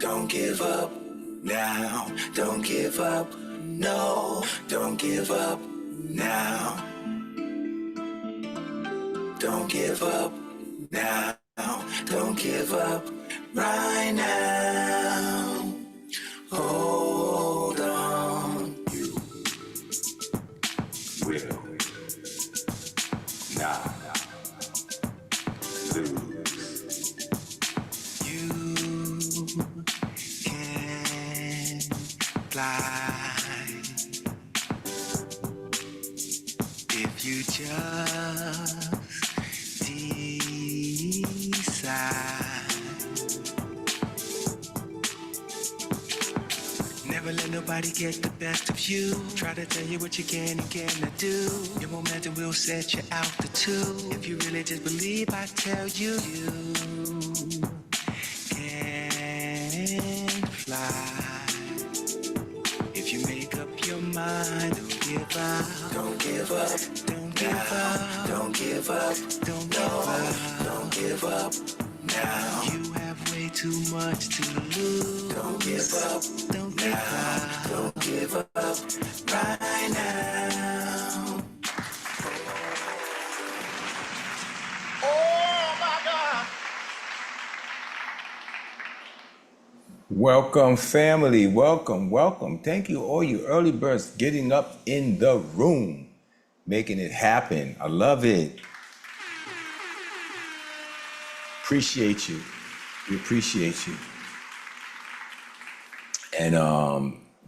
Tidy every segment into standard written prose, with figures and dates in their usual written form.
Don't give up now. Don't give up. No, don't give up now. Don't give up now. Don't give up right now. Hold on. You will not lose. You can fly if you just decide. Never let nobody get the best of you. Try to tell you what you can and cannot do. Your momentum will set you out the two. If you really just believe, I tell you, you can fly. If you make up your mind, don't give up. Don't give up. Don't give up. Don't give up. Don't give up. Don't give up now. You have way too much to lose. Don't give up. Don't give up. Don't give up right now. Oh my God. Welcome, family. Welcome, welcome. Thank you, all you early birds getting up in the room, making it happen. I love it. Appreciate you. We appreciate you. And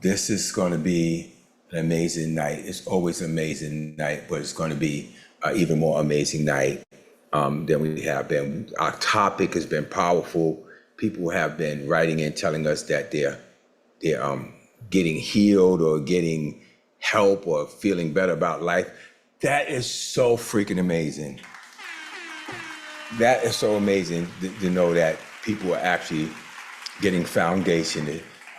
this is going to be an amazing night. It's always an amazing night, but it's going to be an even more amazing night than we have been. Our topic has been powerful. People have been writing in telling us that they're getting healed or getting help or feeling better about life. That is so freaking amazing. That is so amazing to know that people are actually getting foundation.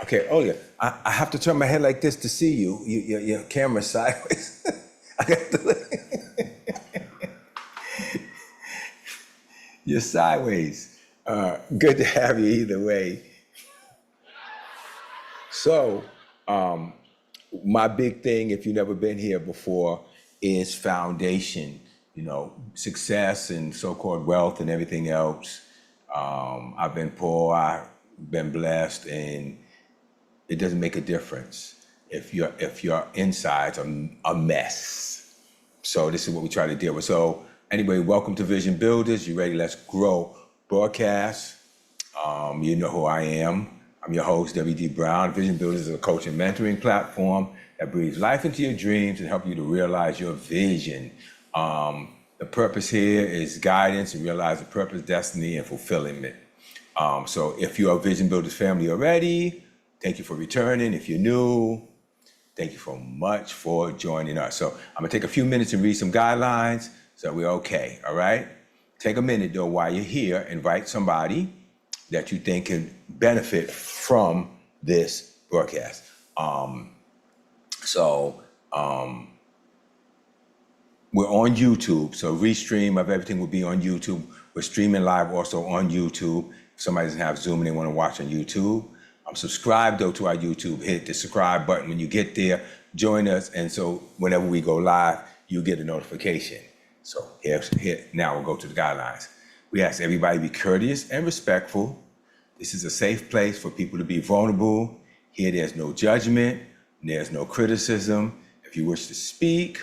Okay, oh yeah, I have to turn my head like this to see you. Your camera's sideways. I got to look. You're sideways. Good to have you either way. So, my big thing, if you've never been here before, is foundation. You know, success and so-called wealth and everything else. I've been poor, I've been blessed, and it doesn't make a difference if your insides are a mess. So this is what we try to deal with. So anyway, welcome to Vision Builders. You ready? Let's grow. Broadcast. You know who I am. I'm your host, W.D. Brown. Vision Builders is a coaching mentoring platform that breathes life into your dreams and help you to realize your vision. The purpose here is guidance and realize the purpose, destiny, and fulfillment. So if you're a Vision Builders family already, thank you for returning. If you're new, thank you so much for joining us. So I'm gonna take a few minutes and read some guidelines so we're okay, all right? Take a minute though while you're here, invite somebody that you think can benefit from this broadcast. We're on YouTube, so restream of everything will be on YouTube. We're streaming live also on YouTube. If somebody doesn't have Zoom and they want to watch on YouTube, subscribe though to our YouTube. Hit the subscribe button when you get there. Join us, and so whenever we go live, you get a notification. So here, now we'll go to the guidelines. We ask everybody to be courteous and respectful. This is a safe place for people to be vulnerable. Here, there's no judgment, there's no criticism. If you wish to speak,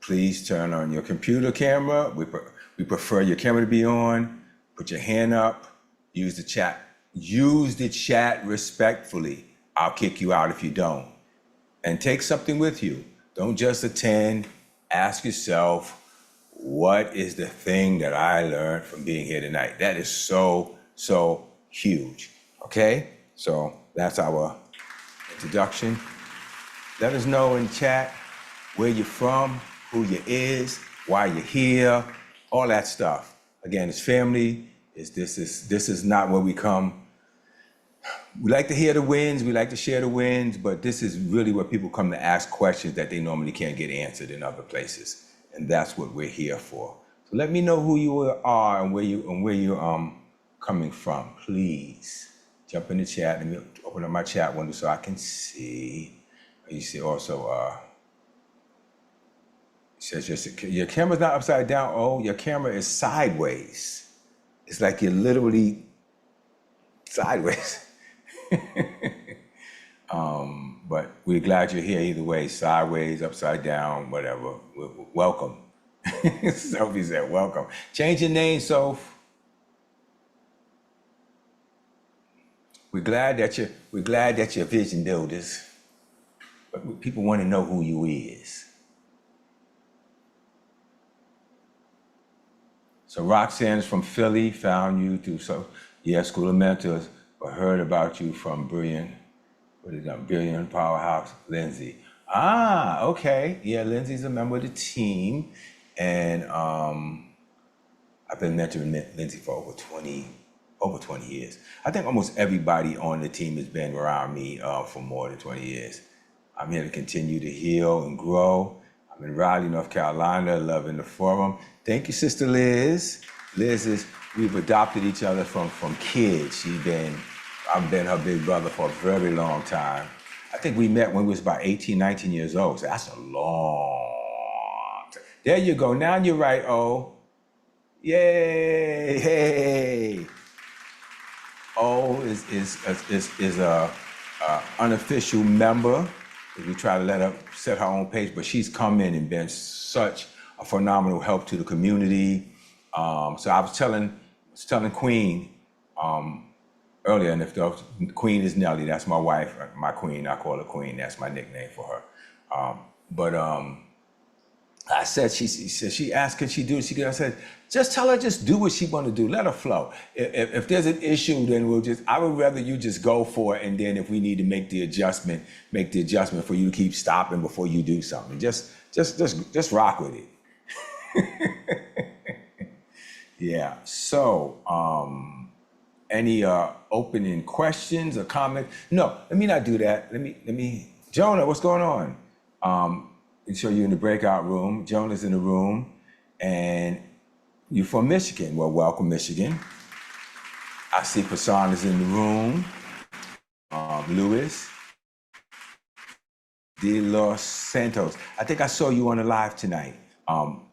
please turn on your computer camera. We prefer your camera to be on. Put your hand up. Use the chat. Use the chat respectfully. I'll kick you out if you don't. And take something with you. Don't just attend. Ask yourself, what is the thing that I learned from being here tonight? That is so, so huge. Okay? So that's our introduction. Let us know in chat where you're from, who you is, why you're here, all that stuff. Again, it's family. This is not where we come. We like to hear the wins, we like to share the wins, but this is really where people come to ask questions that they normally can't get answered in other places. And that's what we're here for. So let me know who you are and where you're coming from. Please jump in the chat. Let me open up my chat window so I can see. You see also, it says your camera's not upside down. Oh, your camera is sideways. It's like you're literally sideways. But we're glad you're here either way, sideways, upside down, whatever. Welcome. Sophie said, welcome. Change your name, Soph. We're glad that you're vision builders. But people want to know who you is. So Roxanne's from Philly, found you through School of Mentors, but heard about you from Brilliant Powerhouse, Lindsay. Ah, okay. Yeah, Lindsay's a member of the team. And I've been mentoring Lindsay for over 20 years. I think almost everybody on the team has been around me for more than 20 years. I'm here to continue to heal and grow. I'm in Raleigh, North Carolina, loving the forum. Thank you, Sister Liz. We've adopted each other from kids. I've been her big brother for a very long time. I think we met when we was about 18, 19 years old. So that's a long time. There you go. Now you're right, O. Yay! Hey. O is a unofficial member. We try to let her set her own pace, but she's come in and been such a phenomenal help to the community. So I was telling Queen earlier, and if the Queen is Nellie, that's my wife, my queen. I call her Queen. That's my nickname for her. I said, she asked, can she do it? I said, just tell her, just do what she want to do. Let her flow. If there's an issue, then I would rather you just go for it. And then if we need to make the adjustment for you to keep stopping before you do something. Just rock with it. Yeah. So, any opening questions or comments? No, let me not do that. Let me, Jonah, what's going on? I'll show you in the breakout room. Jonah's in the room, and you're from Michigan. Well, welcome, Michigan. I see Pasan is in the room. Luis de los Santos. I think I saw you on the live tonight.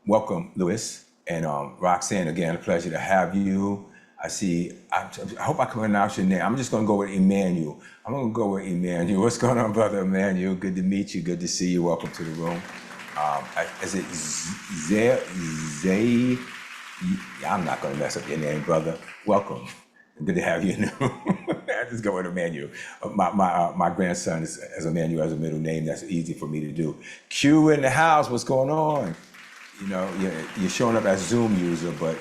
Welcome, Luis. And Roxanne, again, a pleasure to have you. I hope I can pronounce your name. I'm just going to go with Emmanuel. What's going on, brother Emmanuel? Good to meet you. Good to see you. Welcome to the room. Is it Zay? I'm not going to mess up your name, brother. Welcome. Good to have you in the room. I just go with Emmanuel. My grandson has Emmanuel as a middle name. That's easy for me to do. Q in the house. What's going on? You know, you're showing up as Zoom user, but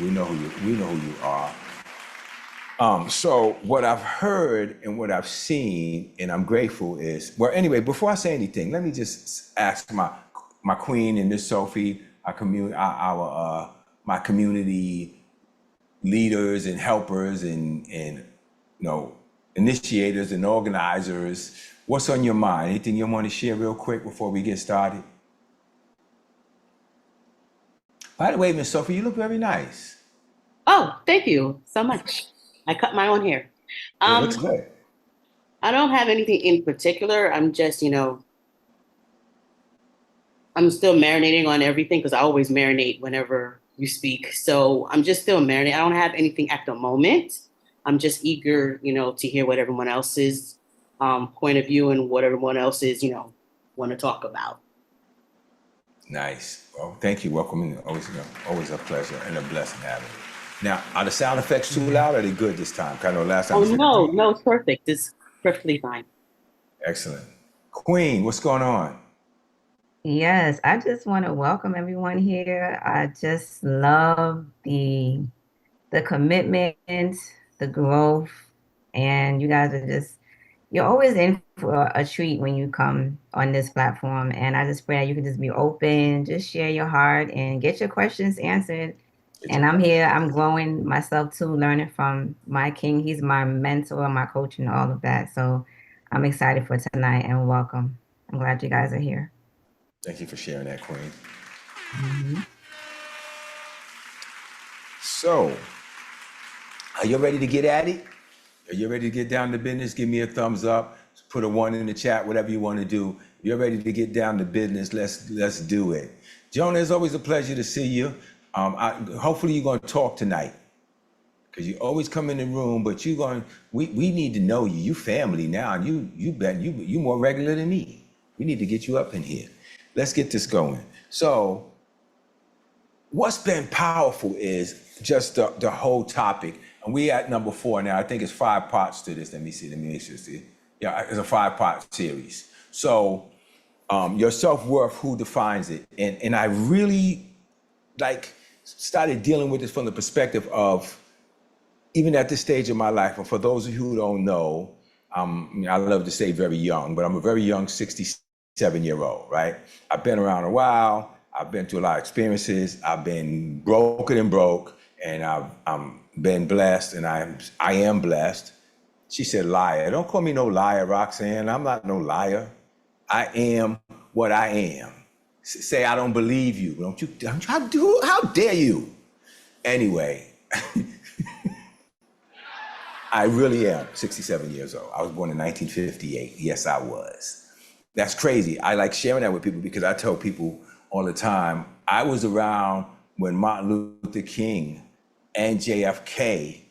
we know who you are. So what I've heard and what I've seen, and I'm grateful is, well, anyway, before I say anything, let me just ask my queen and Miss Sophie, my community leaders and helpers and initiators and organizers, what's on your mind? Anything you want to share real quick before we get started? By the way, Miss Sophie, you look very nice. Oh, thank you so much. I cut my own hair. It looks good. I don't have anything in particular. I'm just, I'm still marinating on everything because I always marinate whenever you speak. So I'm just still marinating. I don't have anything at the moment. I'm just eager, to hear what everyone else's point of view and what everyone else is, want to talk about. Nice. Well, thank you. Welcome. Always a pleasure and a blessing having you. Now, are the sound effects too loud or are they good this time? Kind of last time. Oh, no, it's perfect. It's perfectly fine. Excellent. Queen, what's going on? Yes, I just want to welcome everyone here. I just love the commitment, the growth, and you guys you're always in for a treat when you come on this platform. And I just pray that you can just be open, just share your heart and get your questions answered. And I'm here, I'm growing myself too, learning from my king. He's my mentor, my coach, and all of that. So I'm excited for tonight and welcome. I'm glad you guys are here. Thank you for sharing that, Queen. Mm-hmm. So, are you ready to get at it? Are you ready to get down to business? Give me a thumbs up. Put a 1 in the chat, whatever you want to do. If you're ready to get down to business, let's do it. Jonah, it's always a pleasure to see you. Hopefully you're going to talk tonight, because you always come in the room, but we need to know you. You family now, and you more regular than me. We need to get you up in here. Let's get this going. So what's been powerful is just the whole topic. And we at number 4 now. I think it's 5 parts to this. Let me make sure. See. Yeah, it's a 5-part series. So your self-worth, who defines it? And I really started dealing with this from the perspective of, even at this stage of my life, and for those of you who don't know, I love to say very young, but I'm a very young 67-year-old, right? I've been around a while. I've been through a lot of experiences. I've been broken and broke, and I've been blessed, and I am blessed. She said, liar. Don't call me no liar, Roxanne. I'm not no liar. I am what I am. Say I don't believe you. How dare you? Anyway, I really am 67 years old. I was born in 1958. Yes, I was. That's crazy. I like sharing that with people because I tell people all the time, I was around when Martin Luther King and JFK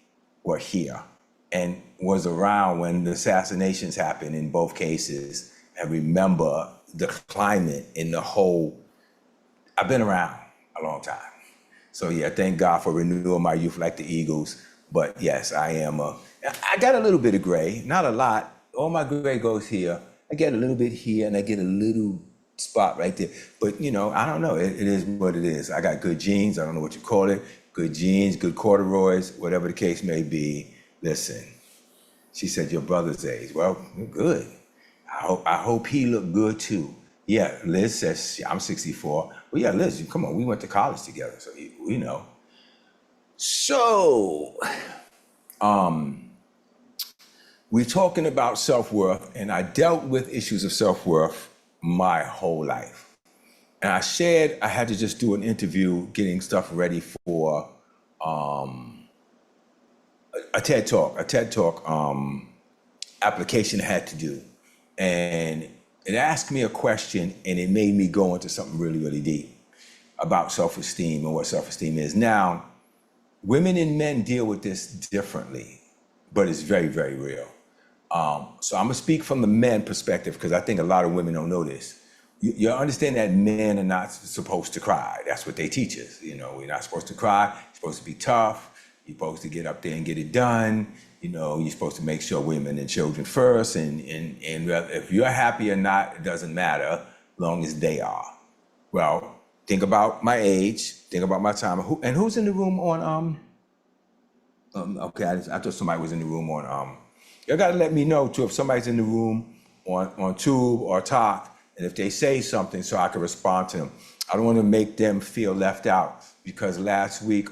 were here, and was around when the assassinations happened in both cases, and remember the climate in the whole. I've been around a long time. So yeah, thank God for renewing my youth like the Eagles. But yes, I got a little bit of gray, not a lot. All my gray goes here. I get a little bit here, and I get a little spot right there. But I don't know. It is what it is. I got good genes. I don't know what you call it. Good genes, good corduroys, whatever the case may be. Listen, she said, your brother's age. Well, good. I hope he looked good too. Yeah, Liz says, I'm 64. Well, yeah, Liz, come on, we went to college together, so we know. So, we're talking about self-worth, and I dealt with issues of self-worth my whole life. And I shared I had to just do an interview, getting stuff ready for a TED Talk application I had to do. And it asked me a question, and it made me go into something really, really deep about self-esteem and what self-esteem is. Now, women and men deal with this differently, but it's very, very real. So I'm gonna speak from the men perspective, because I think a lot of women don't know this. You understand that men are not supposed to cry. That's what they teach us. We're not supposed to cry. You're supposed to be tough. You're supposed to get up there and get it done. You're supposed to make sure women and children first. And if you're happy or not, it doesn't matter, long as they are. Well, think about my age. Think about my time. Who's in the room on? Okay, I thought somebody was in the room on. You gotta let me know too if somebody's in the room on Tube or Talk, and if they say something, so I can respond to them. I don't want to make them feel left out, because last week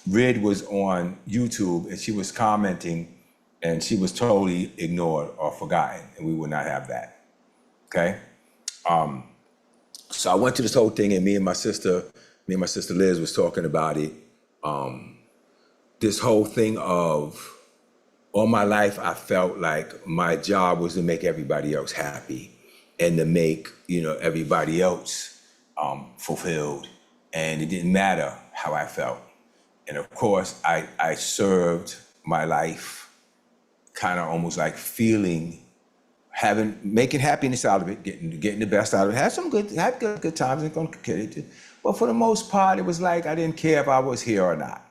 Rid was on YouTube and she was commenting, and she was totally ignored or forgotten, and we would not have that. Okay. So I went to this whole thing, and me and my sister Liz was talking about it. This whole thing of, all my life, I felt like my job was to make everybody else happy and to make, everybody else fulfilled. And it didn't matter how I felt. And of course, I served my life kind of almost like making happiness out of it, getting the best out of it. Had good times, and gonna get it. But for the most part, it was like I didn't care if I was here or not.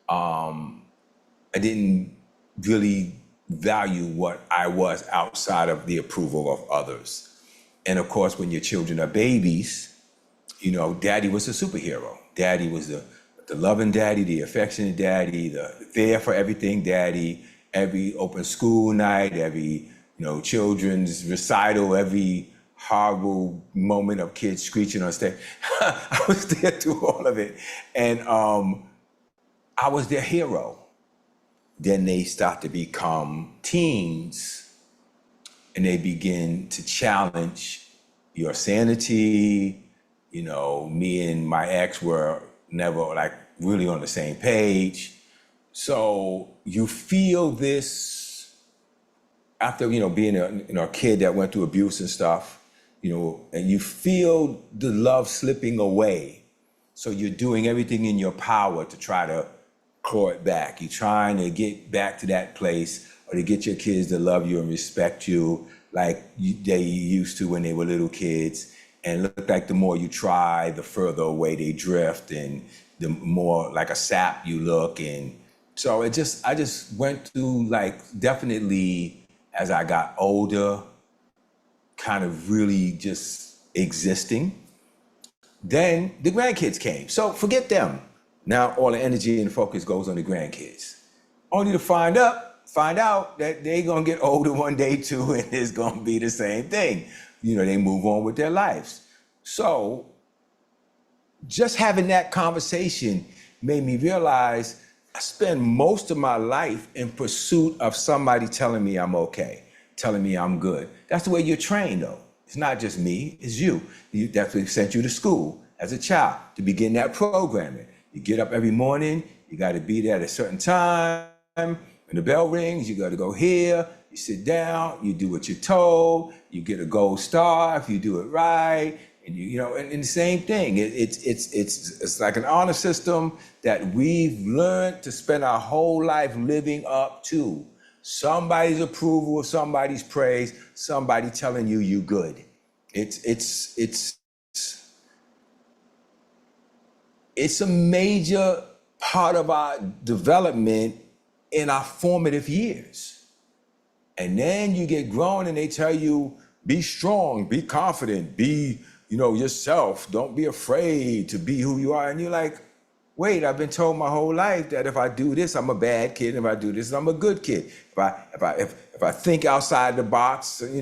I didn't really value what I was outside of the approval of others. And of course, when your children are babies, daddy was a superhero. Daddy was the loving daddy, the affectionate daddy, the there for everything daddy, every open school night, every, children's recital, every horrible moment of kids screeching on stage. I was there through all of it. And I was their hero. Then they start to become teens, and they begin to challenge your sanity. Me and my ex were never really on the same page. So you feel this after, being a kid that went through abuse and stuff, and you feel the love slipping away. So you're doing everything in your power to try to claw it back. You're trying to get back to that place, or to get your kids to love you and respect you like they used to when they were little kids. And look like the more you try, the further away they drift, and the more like a sap you look. And so I just went through, like, definitely as I got older, kind of really just existing. Then the grandkids came. So forget them. Now all the energy and focus goes on the grandkids. Only to find out that they're gonna get older one day too, and it's gonna be the same thing. They move on with their lives. So just having that conversation made me realize I spend most of my life in pursuit of somebody telling me I'm okay, telling me I'm good. That's the way you're trained, though. It's not just me, it's you. That's what sent you to school as a child, to begin that programming. You get up every morning, you got to be there at a certain time. When the bell rings, you got to go here, you sit down, you do what you're told, you get a gold star if you do it right. And and the same thing. It's like an honor system that we've learned to spend our whole life living up to. Somebody's approval, somebody's praise, somebody telling you good. It's a major part of our development in our formative years. And then you get grown and they tell you, be strong, be confident, be yourself. Don't be afraid to be who you are. And you're like, wait, I've been told my whole life that if I do this, I'm a bad kid. And if I do this, I'm a good kid. If I think outside the box, he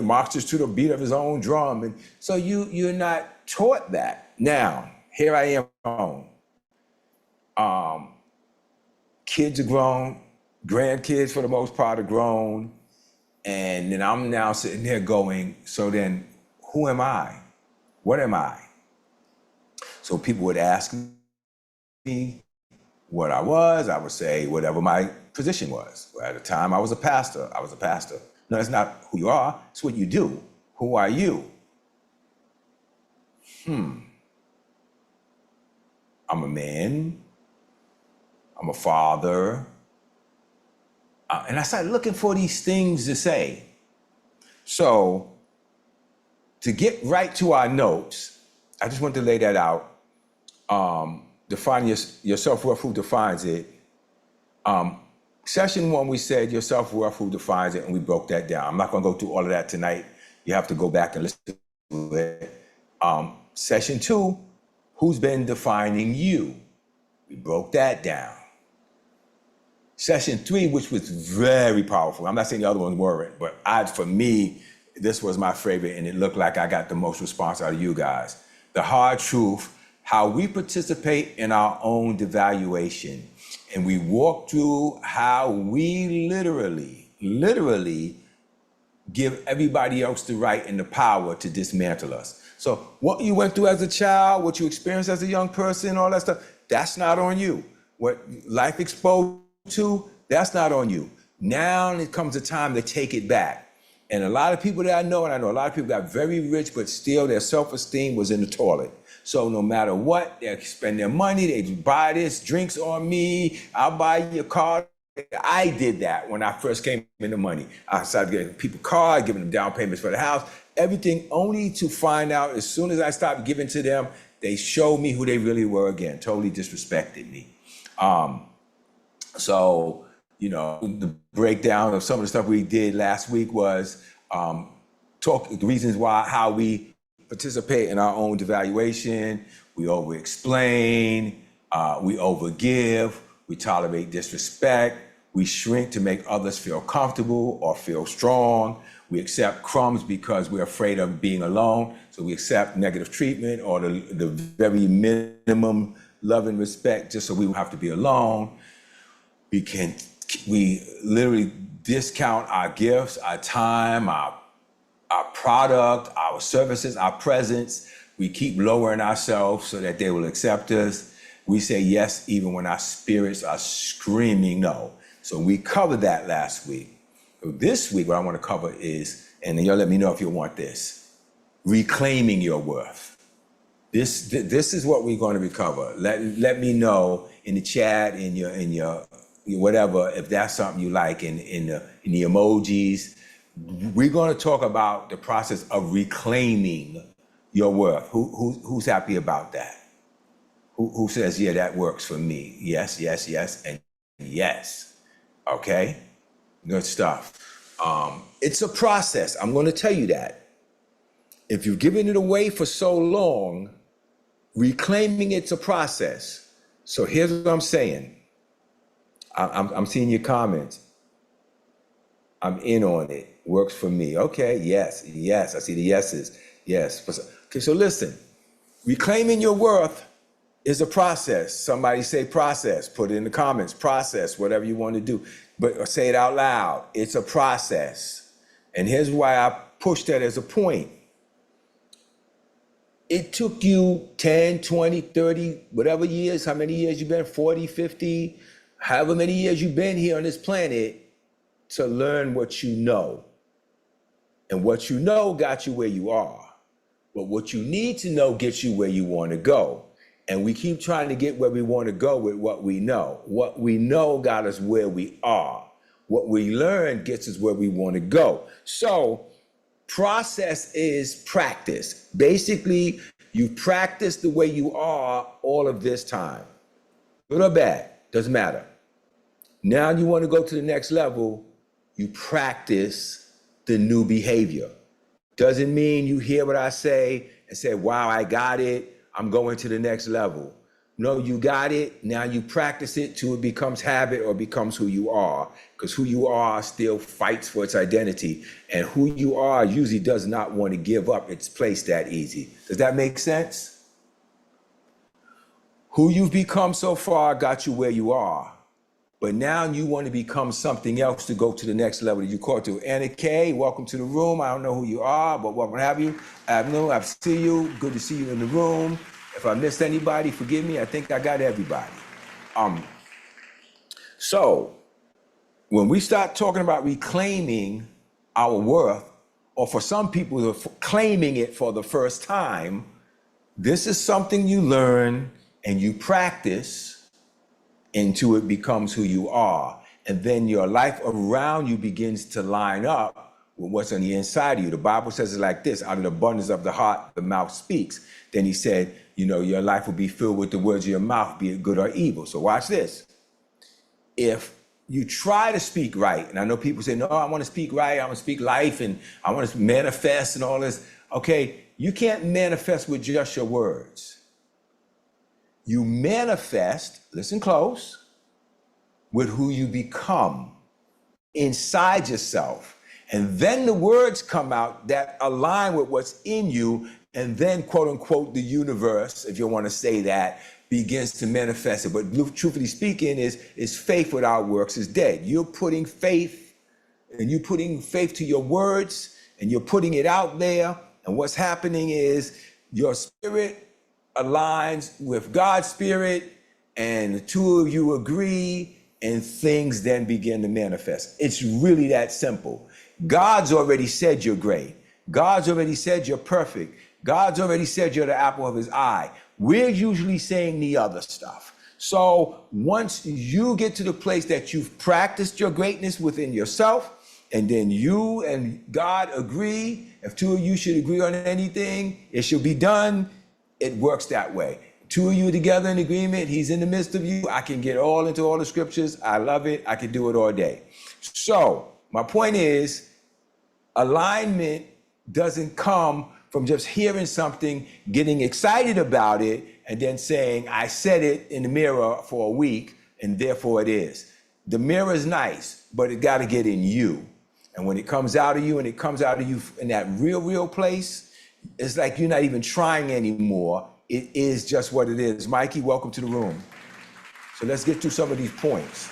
marches to the beat of his own drum. And so you're not taught that. Now, here I am. Kids are grown, grandkids for the most part are grown. And then I'm now sitting there going, so then who am I? What am I? So people would ask me what I was. I would say whatever my position was. Well, at the time I was a pastor. No, it's not who you are, it's what you do. Who are you? I'm a man. I'm a father. And I started looking for these things to say. So to get right to our notes, I just want to lay that out. Define your self-worth, who defines it. Session 1, we said your self-worth, who defines it, and we broke that down. I'm not gonna go through all of that tonight. You have to go back and listen to it. Session 2, who's been defining you? We broke that down. Session 3, which was very powerful. I'm not saying the other ones weren't, but for me, this was my favorite, and it looked like I got the most response out of you guys. The hard truth, how we participate in our own devaluation. And we walk through how we literally give everybody else the right and the power to dismantle us. So what you went through as a child, what you experienced as a young person, all that stuff, that's not on you. What life exposed to, that's not on you. Now it comes a time to take it back. And a lot of people that I know, and I know a lot of people got very rich, but still their self-esteem was in the toilet. So no matter what, they spend their money, they buy this, drinks on me, I'll buy your car. I did that when I first came into money. I started getting people cars, giving them down payments for the house, everything, only to find out as soon as I stopped giving to them, they showed me who they really were again, totally disrespected me. So, the breakdown of some of the stuff we did last week was talk the reasons why, how we participate in our own devaluation. We over-explain, we overgive, we tolerate disrespect, we shrink to make others feel comfortable or feel strong. We accept crumbs because we're afraid of being alone. So we accept negative treatment or the very minimum love and respect just so we don't have to be alone. We literally discount our gifts, our time, our product, our services, our presence. We keep lowering ourselves so that they will accept us. We say yes even when our spirits are screaming no. So we covered that last week. So this week, what I want to cover is, and y'all let me know if you want this, reclaiming your worth. This is what we're going to recover. Let me know in the chat, in your whatever, if that's something you like, in the emojis. We're going to talk about the process of reclaiming your worth. Who's happy about that? Who says, yeah, that works for me? Yes, yes, yes, and yes. Okay, good stuff. It's a process. I'm going to tell you that. If you've given it away for so long, reclaiming it's a process. So here's what I'm saying. I'm seeing your comments. I'm in on it. Works for me. Okay, yes, yes. I see the yeses. Yes. Okay, so listen. Reclaiming your worth is a process. Somebody say process. Put it in the comments. Process, whatever you want to do. But say it out loud. It's a process. And here's why I push that as a point. It took you 10, 20, 30, whatever years, how many years you've been, 40, 50, however many years you've been here on this planet to learn what you know. And what you know got you where you are. But what you need to know gets you where you want to go. And we keep trying to get where we want to go with what we know. What we know got us where we are. What we learn gets us where we want to go. So process is practice. Basically, you practice the way you are all of this time. Good or bad, doesn't matter. Now you want to go to the next level, you practice the new behavior. Doesn't mean you hear what I say and say, wow, I got it, I'm going to the next level. No, you got it, now you practice it till it becomes habit or becomes who you are. Because who you are still fights for its identity. And who you are usually does not want to give up its place that easy. Does that make sense? Who you've become so far got you where you are. But now you want to become something else to go to the next level that you call to. Anna Kay, welcome to the room. I don't know who you are, but welcome to have you. Abner, I see you. Good to see you in the room. If I missed anybody, forgive me. I think I got everybody. So when we start talking about reclaiming our worth, or for some people, claiming it for the first time, this is something you learn and you practice until it becomes who you are. And then your life around you begins to line up with what's on the inside of you. The Bible says it like this: out of the abundance of the heart, the mouth speaks. Then he said, you know, your life will be filled with the words of your mouth, be it good or evil. So watch this. If you try to speak right, and I know people say, no, I want to speak right, I want to speak life, and I want to manifest and all this. Okay, you can't manifest with just your words. You manifest, listen close, with who you become inside yourself. And then the words come out that align with what's in you, and then, quote unquote, the universe, if you want to say that, begins to manifest it. But truthfully speaking, is faith without works is dead. You're putting faith, and you're putting faith to your words, and you're putting it out there. And what's happening is your spirit aligns with God's spirit, and the two of you agree, and things then begin to manifest. It's really that simple. God's already said you're great. God's already said you're perfect. God's already said you're the apple of his eye. We're usually saying the other stuff. So once you get to the place that you've practiced your greatness within yourself, and then you and God agree, if two of you should agree on anything, it should be done. It works that way. Two of you together in agreement, he's in the midst of you. I can get all into all the scriptures. I love it. I can do it all day. So my point is, alignment doesn't come from just hearing something, getting excited about it, and then saying, I said it in the mirror for a week, and therefore it is. The mirror is nice, but it got to get in you. And when it comes out of you, and it comes out of you in that real place, it's like you're not even trying anymore. It is just what it is. Mikey, welcome to the room. So let's get through some of these points.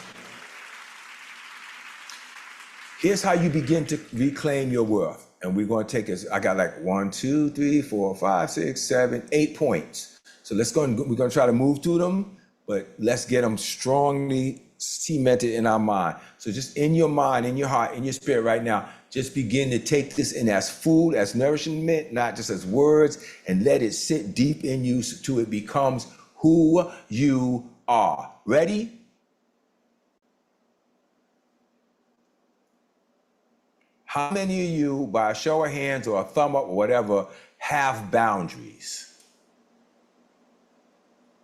Here's how you begin to reclaim your worth. And we're going to take this. I got like 1, 2, 3, 4, 5, 6, 7, 8 points. So let's go. We're going to try to move through them. but let's get them strongly cemented in our mind. So just in your mind, in your heart, in your spirit right now, just begin to take this in as food, as nourishment, not just as words, and let it sit deep in you till it becomes who you are. Ready? How many of you, by a show of hands or a thumb up or whatever, have boundaries?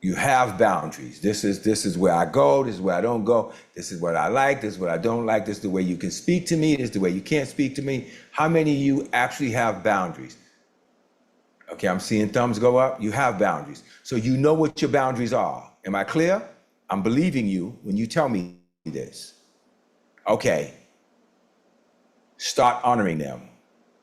You have boundaries. This is where I go. This is where I don't go. This is what I like. This is what I don't like. This is the way you can speak to me. This is the way you can't speak to me. How many of you actually have boundaries? Okay, I'm seeing thumbs go up. You have boundaries. So you know what your boundaries are. Am I clear? I'm believing you when you tell me this. Okay. Start honoring them.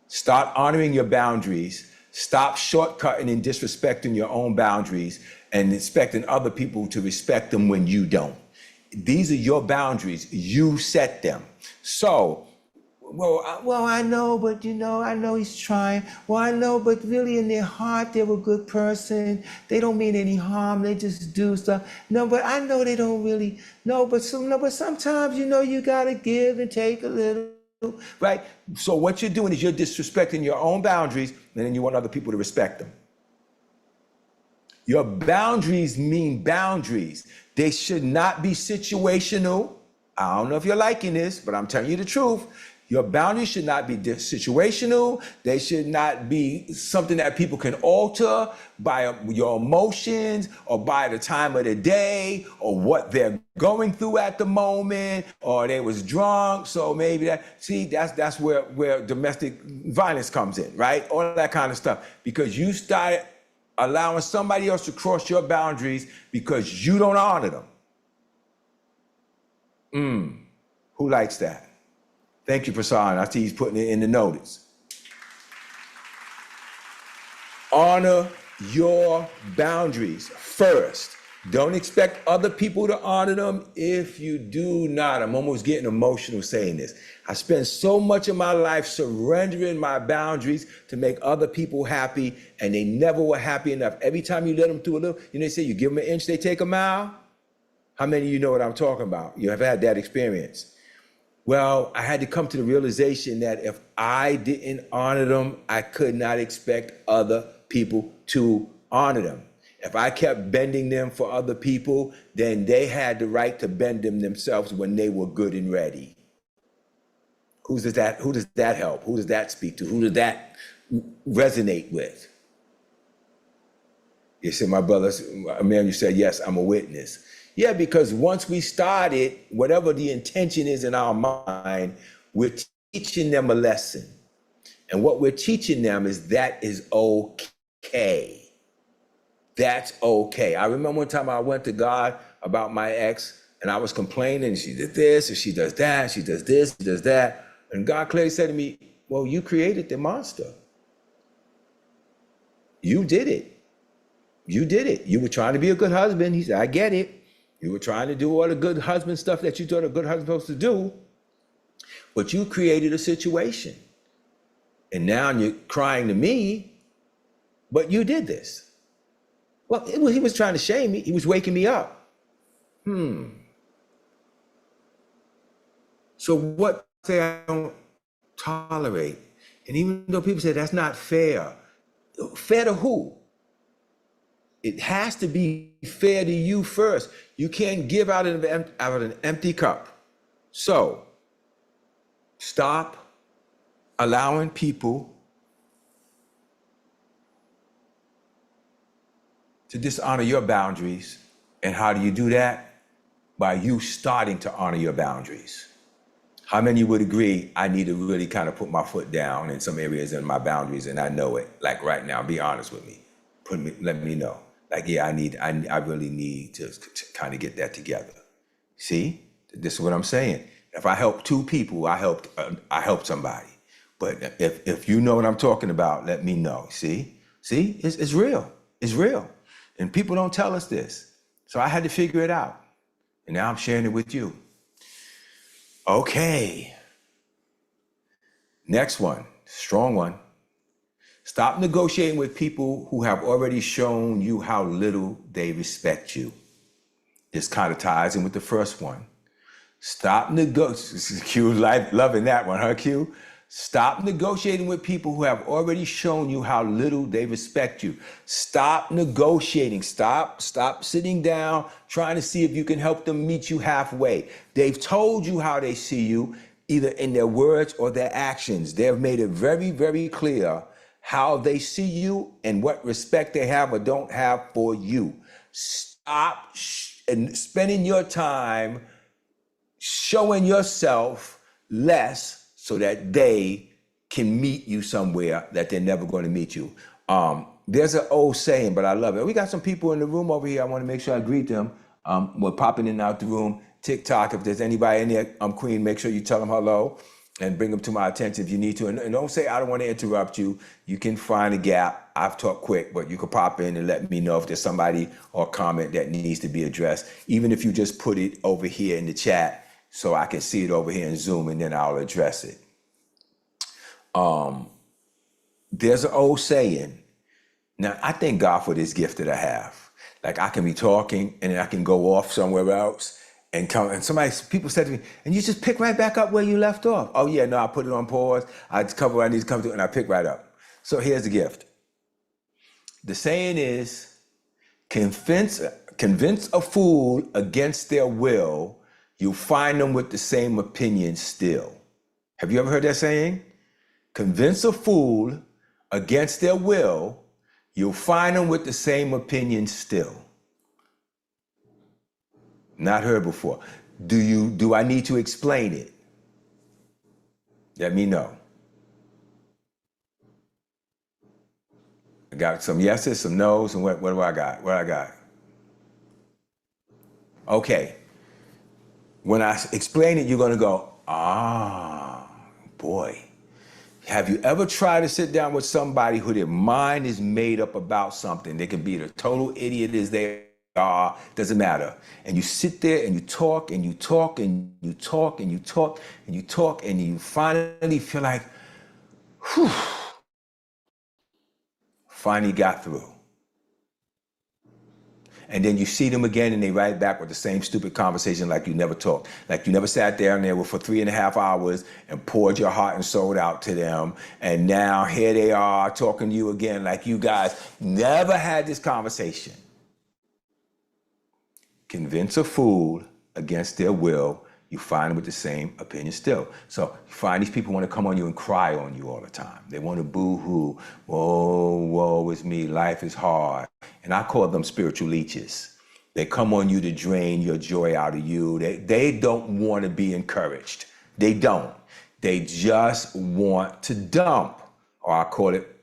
Start honoring your boundaries. Stop shortcutting and disrespecting your own boundaries and expecting other people to respect them when you don't. These are your boundaries. You set them. So, well, I know, but I know he's trying. Well, I know, but really in their heart, they're a good person. They don't mean any harm. They just do stuff. No, but I know they don't really. No, but sometimes, you got to give and take a little. Right? So what you're doing is you're disrespecting your own boundaries, and then you want other people to respect them. Your boundaries mean boundaries. They should not be situational. I don't know if you're liking this, but I'm telling you the truth. Your boundaries should not be situational. They should not be something that people can alter by your emotions or by the time of the day or what they're going through at the moment, or they was drunk. So maybe that's where domestic violence comes in, right? All that kind of stuff. Because you started allowing somebody else to cross your boundaries because you don't honor them. Who likes that? Thank you, Prasan. I see he's putting it in the notice. Honor your boundaries first. Don't expect other people to honor them if you do not. I'm almost getting emotional saying this. I spent so much of my life surrendering my boundaries to make other people happy, and they never were happy enough. Every time you let them through a little, they say you give them an inch, they take a mile. How many of you know what I'm talking about? You have had that experience. Well, I had to come to the realization that if I didn't honor them, I could not expect other people to honor them. If I kept bending them for other people, then they had the right to bend them themselves when they were good and ready. Who does that help? Who does that speak to? Who does that resonate with? You said, my brother, man, you said, yes, I'm a witness. Yeah, because once we started, whatever the intention is in our mind, we're teaching them a lesson. And what we're teaching them is that is okay. That's okay. I remember one time I went to God about my ex, and I was complaining, she did this, and she does that, she does this, she does that. And God clearly said to me, well, you created the monster. You did it. You did it. You were trying to be a good husband. He said, I get it. You were trying to do all the good husband stuff that you thought a good husband was supposed to do, but you created a situation. And now you're crying to me, but you did this. Well, he was trying to shame me. He was waking me up. So what say I don't tolerate? And even though people say that's not fair, fair to who? It has to be fair to you first. You can't give out of an empty cup. So stop allowing people to dishonor your boundaries. And how do you do that? By you starting to honor your boundaries. How many would agree I need to really kind of put my foot down in some areas in my boundaries, and I know it? Like right now, be honest with me. Let me know. Like, yeah, I really need to kind of get that together. See, this is what I'm saying. If I help two people, I helped somebody. But if you know what I'm talking about, let me know. See, it's real. It's real. And people don't tell us this. So I had to figure it out. And now I'm sharing it with you. Okay. Next one, strong one. Stop negotiating with people who have already shown you how little they respect you. This kind of ties in with the first one. Stop negotiating. Q, loving that one, huh, Q? Stop negotiating with people who have already shown you how little they respect you. Stop negotiating. Stop sitting down trying to see if you can help them meet you halfway. They've told you how they see you, either in their words or their actions. They've made it very, very clear how they see you and what respect they have or don't have for you. Stop and spending your time showing yourself less so that they can meet you somewhere that they're never going to meet you. There's an old saying, but I love it. We got some people in the room over here. I want to make sure I greet them. We're popping in and out the room. TikTok, if there's anybody in there, Queen, make sure you tell them hello and bring them to my attention if you need to. And don't say, I don't want to interrupt you. You can find a gap. I've talked quick, but you can pop in and let me know if there's somebody or comment that needs to be addressed. Even if you just put it over here in the chat, so I can see it over here in Zoom, and then I'll address it. There's an old saying. Now, I thank God for this gift that I have. Like, I can be talking, and then I can go off somewhere else, and come. And people said to me, and you just pick right back up where you left off. Oh yeah, no, I put it on pause. I cover what I need to come to, and I pick right up. So here's the gift. The saying is, convince a fool against their will, you'll find them with the same opinion still. Have you ever heard that saying? Convince a fool against their will, you'll find them with the same opinion still. Not heard before. Do I need to explain it? Let me know. I got some yeses, some nos, and what do I got? What I got? Okay. When I explain it, you're going to go, boy. Have you ever tried to sit down with somebody who their mind is made up about something? They can be the total idiot as they are, doesn't matter. And you sit there and you talk and you talk and you talk and you talk and you talk and you finally feel like, whew, finally got through. And then you see them again and they write back with the same stupid conversation like you never talked. Like you never sat down there for 3.5 hours and poured your heart and soul out to them. And now here they are talking to you again like you guys never had this conversation. Convince a fool against their will, you find them with the same opinion still. So you find these people want to come on you and cry on you all the time. They want to boo-hoo. Woe is me, life is hard. And I call them spiritual leeches. They come on you to drain your joy out of you. They don't want to be encouraged. They don't. They just want to dump, or I call it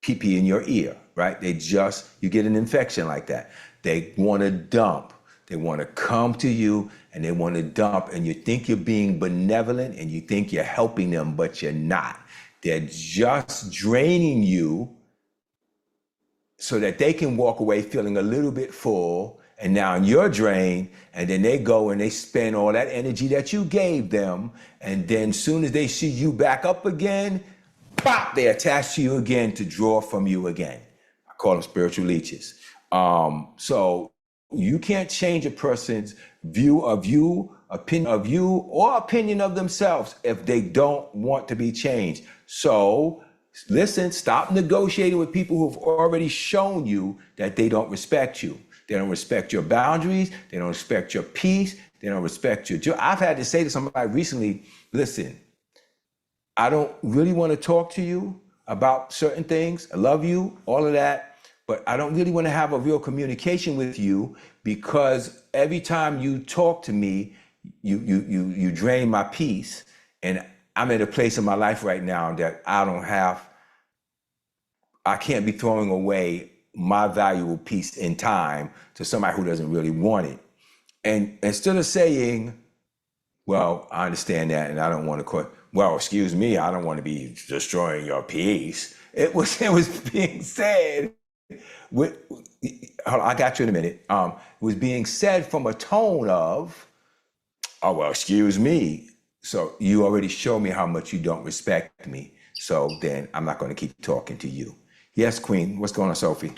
pee-pee in your ear, right? You get an infection like that. They want to dump. They want to come to you and they want to dump, and you think you're being benevolent and you think you're helping them, but you're not. They're just draining you so that they can walk away feeling a little bit full, and now you're drained, and then they go and they spend all that energy that you gave them, and then as soon as they see you back up again, pop, they attach to you again to draw from you again. I call them spiritual leeches. So you can't change a person's view of you, opinion of you, or opinion of themselves if they don't want to be changed. So listen, stop negotiating with people who've already shown you that they don't respect you. They don't respect your boundaries. They don't respect your peace. They don't respect your joy. I've had to say to somebody recently, listen, I don't really want to talk to you about certain things. I love you, all of that. But I don't really want to have a real communication with you because every time you talk to me, you drain my peace. And I'm at a place in my life right now that I can't be throwing away my valuable peace in time to somebody who doesn't really want it. And instead of saying, well, I understand that and I don't want to well, excuse me, I don't want to be destroying your peace. It was being said, I got you in a minute. It was being said from a tone of, oh, well, excuse me. So you already showed me how much you don't respect me. So then I'm not going to keep talking to you. Yes, Queen. What's going on, Sophie?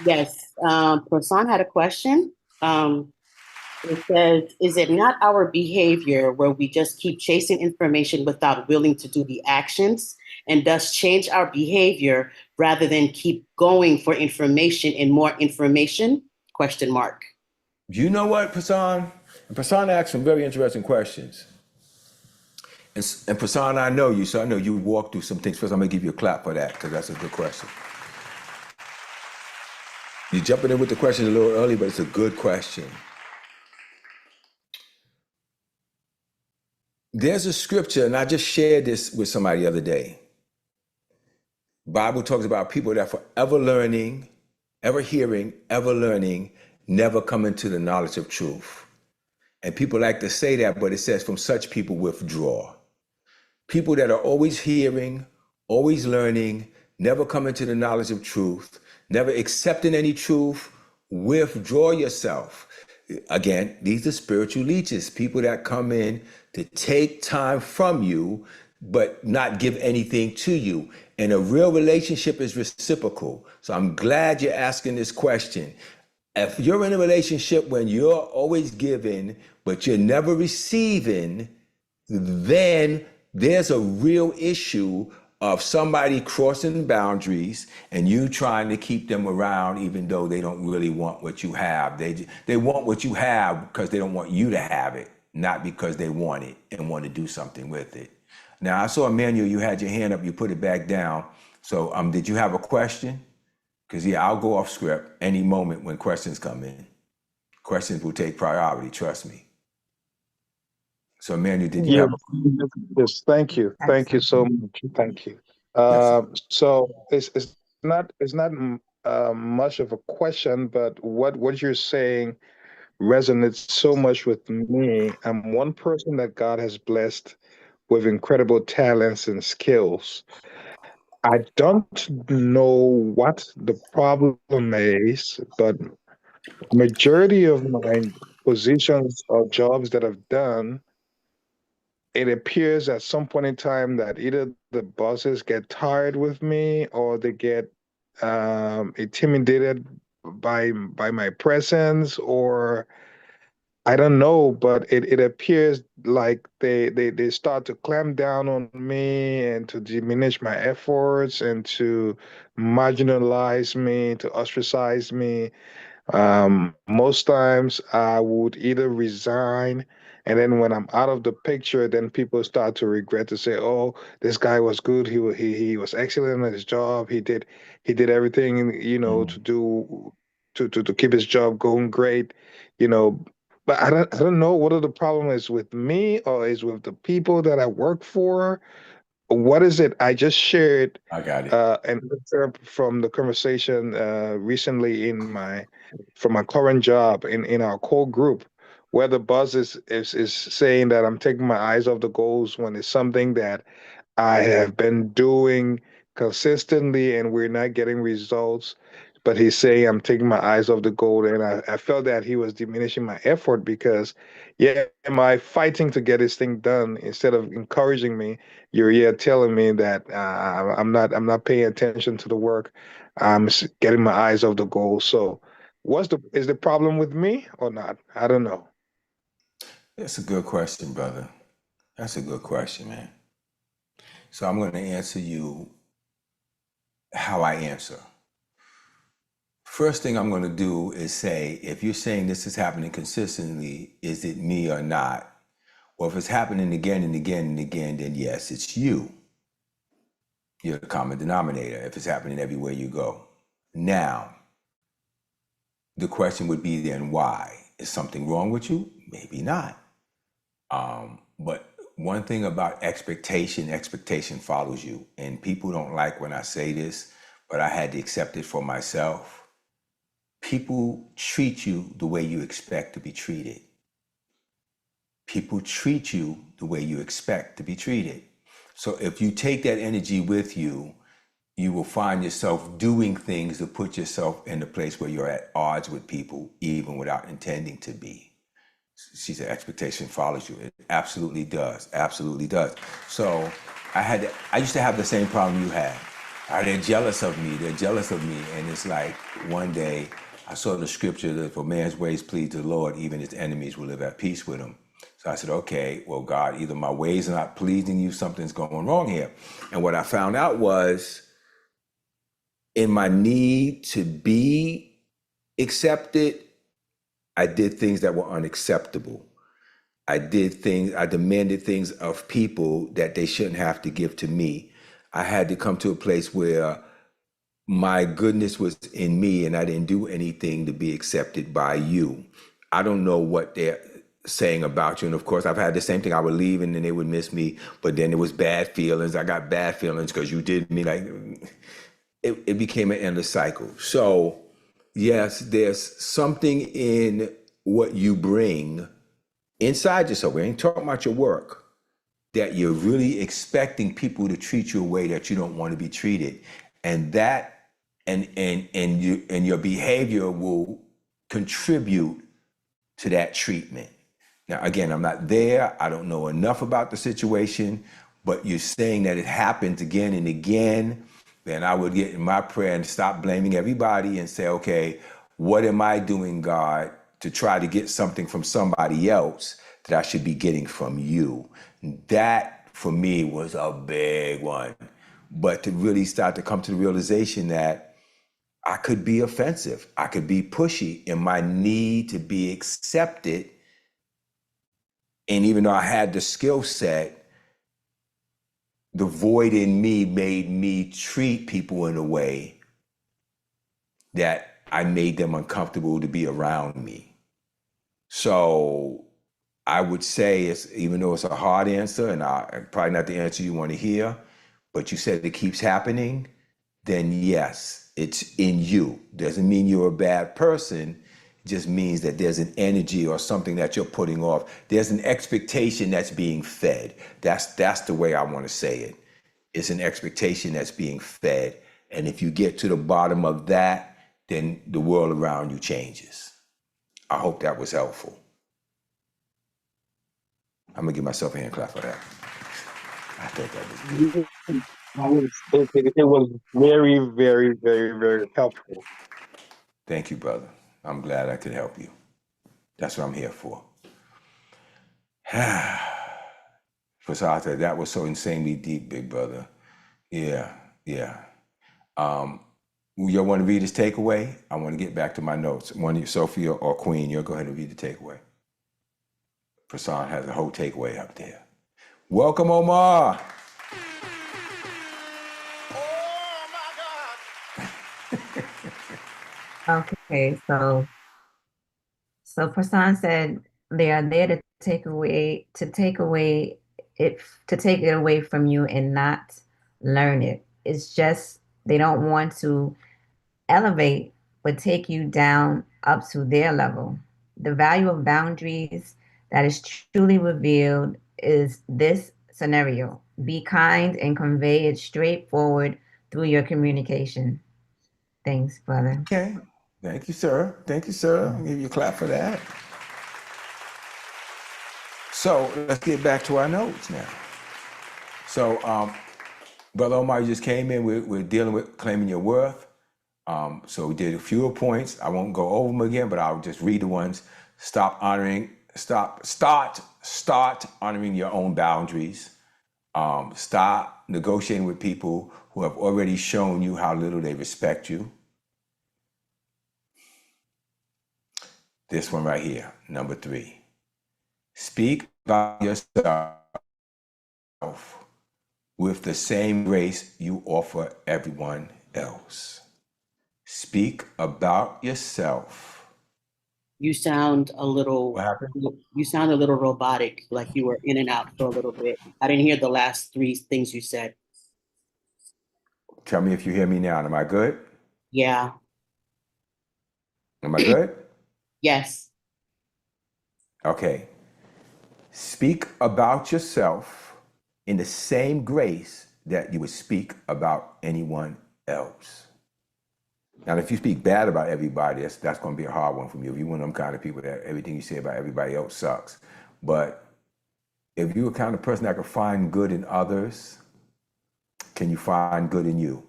Yes. Prasan had a question. It says, is it not our behavior where we just keep chasing information without willing to do the actions and thus change our behavior rather than keep going for information and more information? Question mark. You know what, Prasan? And Prasan asked some very interesting questions. And Prasan, I know you, so I know you walked through some things. First, I'm gonna give you a clap for that, because that's a good question. You're jumping in with the question a little early, but it's a good question. There's a scripture, and I just shared this with somebody the other day. Bible talks about people that are forever learning, ever hearing, ever learning, never coming to the knowledge of truth. And people like to say that, but it says from such people withdraw. People that are always hearing, always learning, never coming to the knowledge of truth, never accepting any truth, withdraw yourself. Again, these are spiritual leeches, people that come in to take time from you, but not give anything to you. And a real relationship is reciprocal. So I'm glad you're asking this question. If you're in a relationship when you're always giving, but you're never receiving, then there's a real issue of somebody crossing boundaries and you trying to keep them around even though they don't really want what you have. They want what you have because they don't want you to have it, not because they want it and want to do something with it. Now, I saw, Emmanuel, you had your hand up, you put it back down. So did you have a question? Because yeah, I'll go off script any moment when questions come in. Questions will take priority, trust me. So Emmanuel, did you have Yes, thank you. Thank you so much. Thank you. yes. So it's not much of a question, but what you're saying resonates so much with me. I'm one person that God has blessed with incredible talents and skills. I don't know what the problem is, but majority of my positions or jobs that I've done, it appears at some point in time that either the bosses get tired with me or they get intimidated by my presence, or I don't know, but it appears like they start to clamp down on me and to diminish my efforts and to marginalize me, to ostracize me. Most times I would either resign, and then when I'm out of the picture, then people start to regret to say, "Oh, this guy was good. He was excellent at his job. He did everything, to do to keep his job going great, you know." But I don't know whether the problem is with me or is with the people that I work for. What is it? I just shared I got it. an excerpt from the conversation recently from my current job in our core group, where the boss is saying that I'm taking my eyes off the goals when it's something that I have been doing consistently and we're not getting results. But he's saying I'm taking my eyes off the goal, and I felt that he was diminishing my effort because, yeah, am I fighting to get this thing done instead of encouraging me? You're here telling me that I'm not paying attention to the work. Getting my eyes off the goal. So, is the problem with me or not? I don't know. That's a good question, brother. That's a good question, man. So I'm going to answer you how I answer. First thing I'm going to do is say, if you're saying this is happening consistently, is it me or not? Or if it's happening again and again and again, then yes, it's you. You're the common denominator if it's happening everywhere you go. Now, the question would be then why? Is something wrong with you? Maybe not. But one thing about expectation follows you. And people don't like when I say this, but I had to accept it for myself. People treat you the way you expect to be treated. People treat you the way you expect to be treated. So if you take that energy with you, you will find yourself doing things to put yourself in a place where you're at odds with people, even without intending to be. She said, expectation follows you. It absolutely does. Absolutely does. So I used to have the same problem you had. They're jealous of me. They're jealous of me. And it's like one day I saw the scripture that for man's ways please the Lord, even his enemies will live at peace with him. So I said, okay, well, God, either my ways are not pleasing you, something's going wrong here. And what I found out was in my need to be accepted, I did things that were unacceptable. I demanded things of people that they shouldn't have to give to me. I had to come to a place where my goodness was in me and I didn't do anything to be accepted by you. I don't know what they're saying about you. And of course, I've had the same thing. I would leave and then they would miss me, but then it was bad feelings. I got bad feelings because you did me. Like it became an endless cycle. So yes, there's something in what you bring inside yourself. We ain't talking about your work, that you're really expecting people to treat you a way that you don't want to be treated. And that and your behavior will contribute to that treatment. Now, again, I'm not there. I don't know enough about the situation, but you're saying that it happens again and again. Then I would get in my prayer and stop blaming everybody and say, okay, what am I doing, God, to try to get something from somebody else that I should be getting from you? That, for me, was a big one. But to really start to come to the realization that I could be offensive, I could be pushy in my need to be accepted. And even though I had the skill set, the void in me made me treat people in a way that I made them uncomfortable to be around me. So I would say, even though it's a hard answer and probably not the answer you want to hear, but you said it keeps happening, then yes, it's in you. Doesn't mean you're a bad person. It just means that there's an energy or something that you're putting off. There's an expectation that's being fed. That's the way I want to say it. It's an expectation that's being fed. And if you get to the bottom of that, then the world around you changes. I hope that was helpful. I'm gonna give myself a hand clap for that. I think that was good. It was very, very, very, very helpful. Thank you, brother. I'm glad I could help you. That's what I'm here for. Fasata, that was so insanely deep, big brother. Yeah. You want to read his takeaway? I want to get back to my notes. One of you, Sophia or Queen, you'll go ahead and read the takeaway. Prasad has a whole takeaway up there. Welcome, Omar. Okay, so Prasan said they are there to take it away from you and not learn it. It's just they don't want to elevate, but take you down up to their level. The value of boundaries that is truly revealed is this scenario. Be kind and convey it straightforward through your communication. Thanks, brother. Okay. Thank you, sir. I'll give you a clap for that. So let's get back to our notes now. So, Brother Omar, you just came in. We're dealing with claiming your worth. So we did a few points. I won't go over them again, but I'll just read the ones. Start honoring your own boundaries. Stop negotiating with people who have already shown you how little they respect you. This one right here, number 3. Speak about yourself with the same grace you offer everyone else. Speak about yourself. You sound a little. What happened? You sound a little robotic, like you were in and out for a little bit. I didn't hear the last 3 things you said. Tell me if you hear me now. Am I good? Yeah. Am I good? Yes. Okay. Speak about yourself in the same grace that you would speak about anyone else. Now, if you speak bad about everybody, that's going to be a hard one for you. If you're one of them kind of people that everything you say about everybody else sucks. But if you're the kind of person that can find good in others, can you find good in you?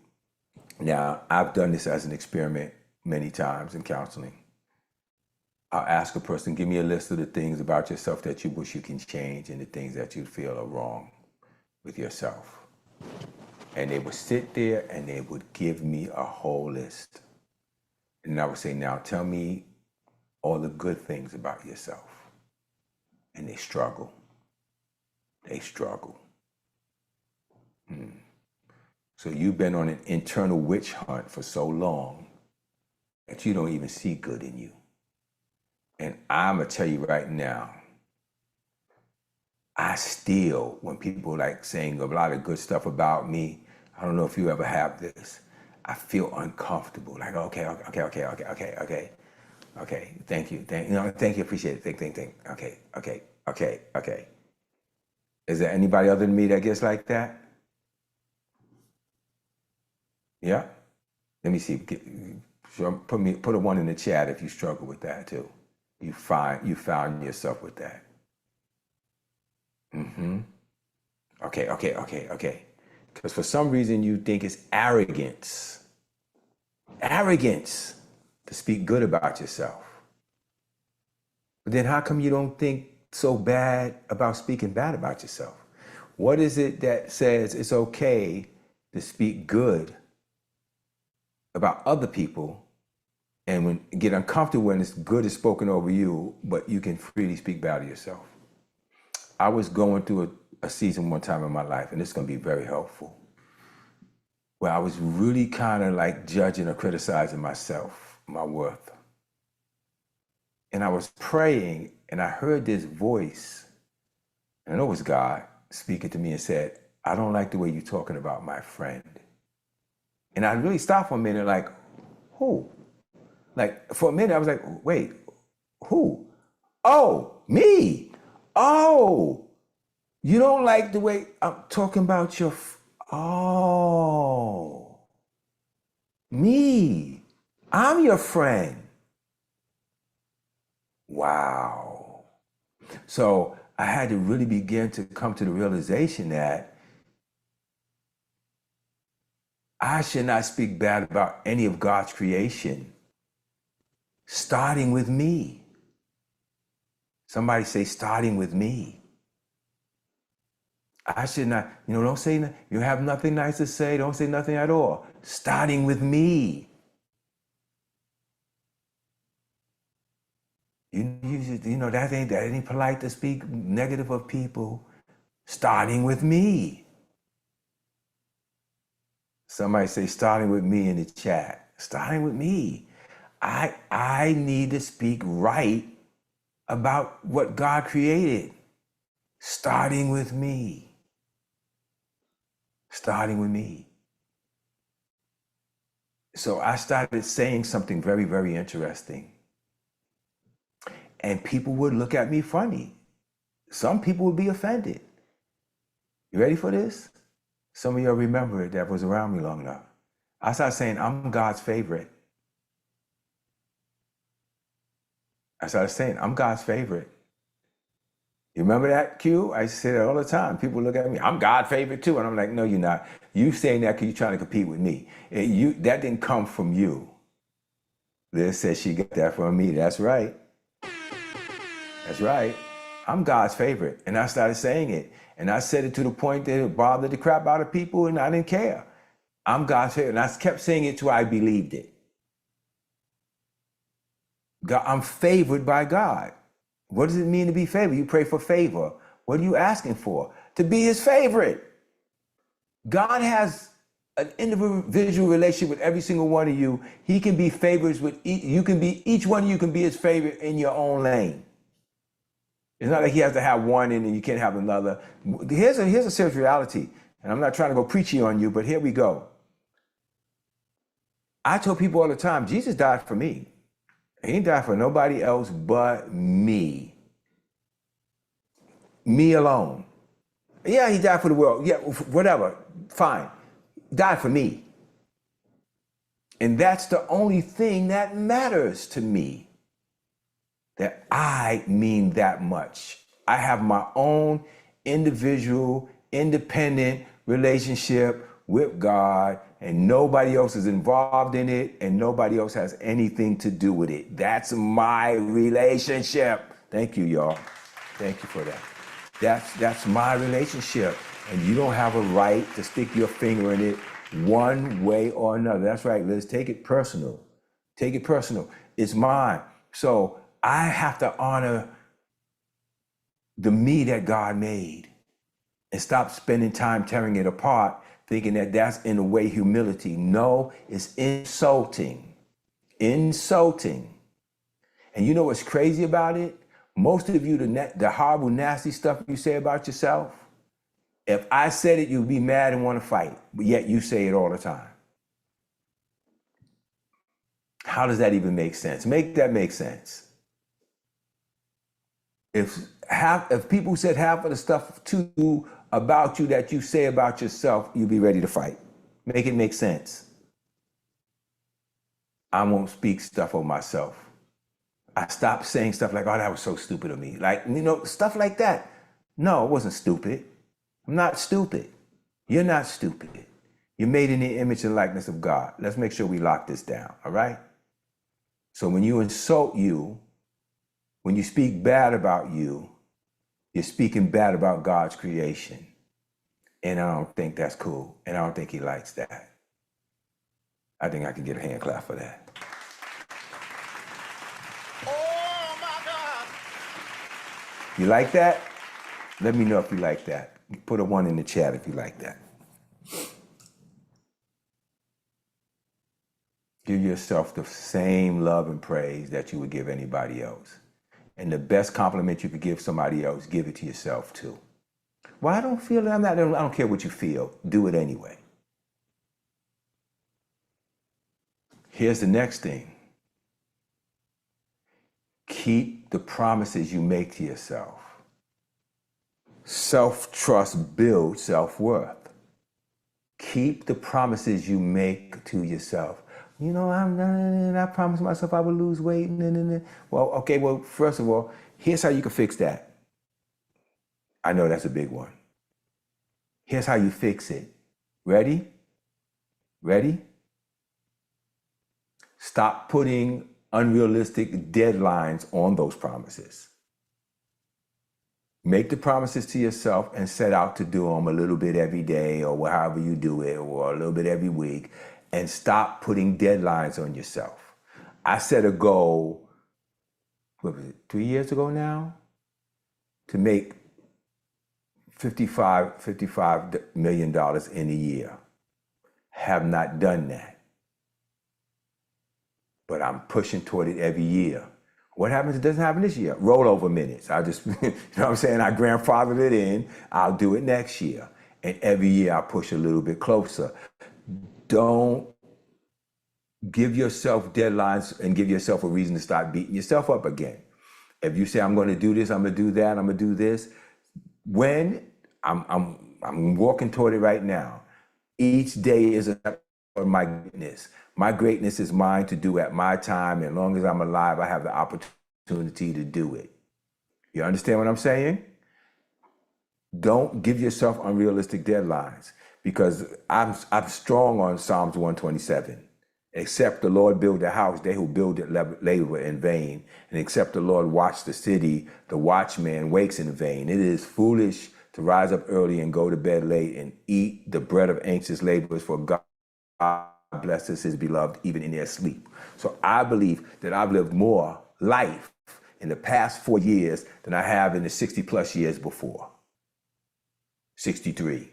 Now, I've done this as an experiment many times in counseling. I'll ask a person, give me a list of the things about yourself that you wish you can change and the things that you feel are wrong with yourself. And they would sit there and they would give me a whole list. And I would say, now tell me all the good things about yourself. And they struggle. They struggle. So you've been on an internal witch hunt for so long that you don't even see good in you. And I'm gonna tell you right now, I still, when people like saying a lot of good stuff about me, I don't know if you ever have this, I feel uncomfortable. Like, okay, thank you, appreciate it, okay. Is there anybody other than me that gets like that? Yeah? Let me see, put a 1 in the chat if you struggle with that too. You found yourself with that. Okay. Because for some reason you think it's arrogance to speak good about yourself. But then how come you don't think so bad about speaking bad about yourself? What is it that says it's okay to speak good about other people and when get uncomfortable when it's good is spoken over you, but you can freely speak bad of yourself? I was going through a season one time in my life, and it's gonna be very helpful, where I was really kind of like judging or criticizing myself, my worth. And I was praying, and I heard this voice, and I know it was God speaking to me and said, I don't like the way you're talking about my friend. And I really stopped for a minute, like, who? Like, for a minute, I was like, wait, who? Oh, me. Oh, you don't like the way I'm talking about your, oh, me. I'm your friend. Wow. So I had to really begin to come to the realization that I should not speak bad about any of God's creation, starting with me. Somebody say, starting with me. I should not, don't say, you have nothing nice to say, don't say nothing at all. Starting with me. That ain't polite to speak negative of people. Starting with me. Somebody say, starting with me in the chat. Starting with me. I need to speak right about what God created. Starting with me. Starting with me. So I started saying something very, very interesting. And people would look at me funny. Some people would be offended. You ready for this? Some of y'all remember it that was around me long enough. I started saying, I'm God's favorite. I started saying, I'm God's favorite. You remember that, Q? I say that all the time. People look at me, I'm God's favorite too. And I'm like, no, you're not. You saying that because you're trying to compete with me. That didn't come from you. Liz says she got that from me. That's right. That's right. I'm God's favorite. And I started saying it. And I said it to the point that it bothered the crap out of people and I didn't care. I'm God's favorite. And I kept saying it till I believed it. God, I'm favored by God. What does it mean to be favored? You pray for favor. What are you asking for? To be his favorite. God has an individual relationship with every single one of you. He can be favorites with each one of you can be his favorite in your own lane. It's not like he has to have one and then you can't have another. Here's a serious reality. And I'm not trying to go preachy on you, but here we go. I tell people all the time, Jesus died for me. He didn't die for nobody else but me. Me alone. Yeah, he died for the world. Yeah, whatever. Fine. Died for me. And that's the only thing that matters to me. That I mean that much. I have my own individual, independent relationship with God, and nobody else is involved in it, and nobody else has anything to do with it. That's my relationship. Thank you, y'all. Thank you for that. That's my relationship. And you don't have a right to stick your finger in it one way or another. That's right, Liz. Take it personal. Take it personal. It's mine. So I have to honor the me that God made and stop spending time tearing it apart, thinking that that's in a way humility. No, it's insulting. Insulting. And you know what's crazy about it? Most of you, the horrible, nasty stuff you say about yourself, if I said it, you'd be mad and want to fight, but yet you say it all the time. How does that even make sense? Make that make sense. If people said half of the stuff to you about you that you say about yourself, you'd be ready to fight. Make it make sense. I won't speak stuff of myself. I stopped saying stuff like, oh, that was so stupid of me. Like, stuff like that. No, it wasn't stupid. I'm not stupid. You're not stupid. You're made in the image and likeness of God. Let's make sure we lock this down, all right? So when you insult you, when you speak bad about you, you're speaking bad about God's creation. And I don't think that's cool. And I don't think he likes that. I think I can get a hand clap for that. Oh my God. You like that? Let me know if you like that. Put a 1 in the chat if you like that. Give yourself the same love and praise that you would give anybody else. And the best compliment you could give somebody else, give it to yourself too. Well, I don't feel it. I don't care what you feel. Do it anyway. Here's the next thing. Keep the promises you make to yourself. Self-trust builds self-worth. Keep the promises you make to yourself. I promised myself I would lose weight. Well, okay, first of all, here's how you can fix that. I know that's a big one. Here's how you fix it. Ready? Ready? Stop putting unrealistic deadlines on those promises. Make the promises to yourself and set out to do them a little bit every day or however you do it, or a little bit every week, and stop putting deadlines on yourself. I set a goal, 3 years ago now, to make $55 million in a year. Have not done that. But I'm pushing toward it every year. What happens? It doesn't happen this year. Rollover minutes. I just, you know what I'm saying? I grandfathered it in. I'll do it next year. And every year I push a little bit closer. Don't give yourself deadlines and give yourself a reason to start beating yourself up again. If you say, I'm going to do this, I'm going to do that, I'm going to do this. When I'm walking toward it right now. Each day is a step for my greatness. My greatness is mine to do at my time. And as long as I'm alive, I have the opportunity to do it. You understand what I'm saying? Don't give yourself unrealistic deadlines, because I'm strong on Psalms 127. Except the Lord build a house, they who build it labor in vain. And except the Lord watch the city, the watchman wakes in vain. It is foolish to rise up early and go to bed late and eat the bread of anxious labors, for God blesses his beloved even in their sleep. So I believe that I've lived more life in the past 4 years than I have in the 60 plus years before. 63.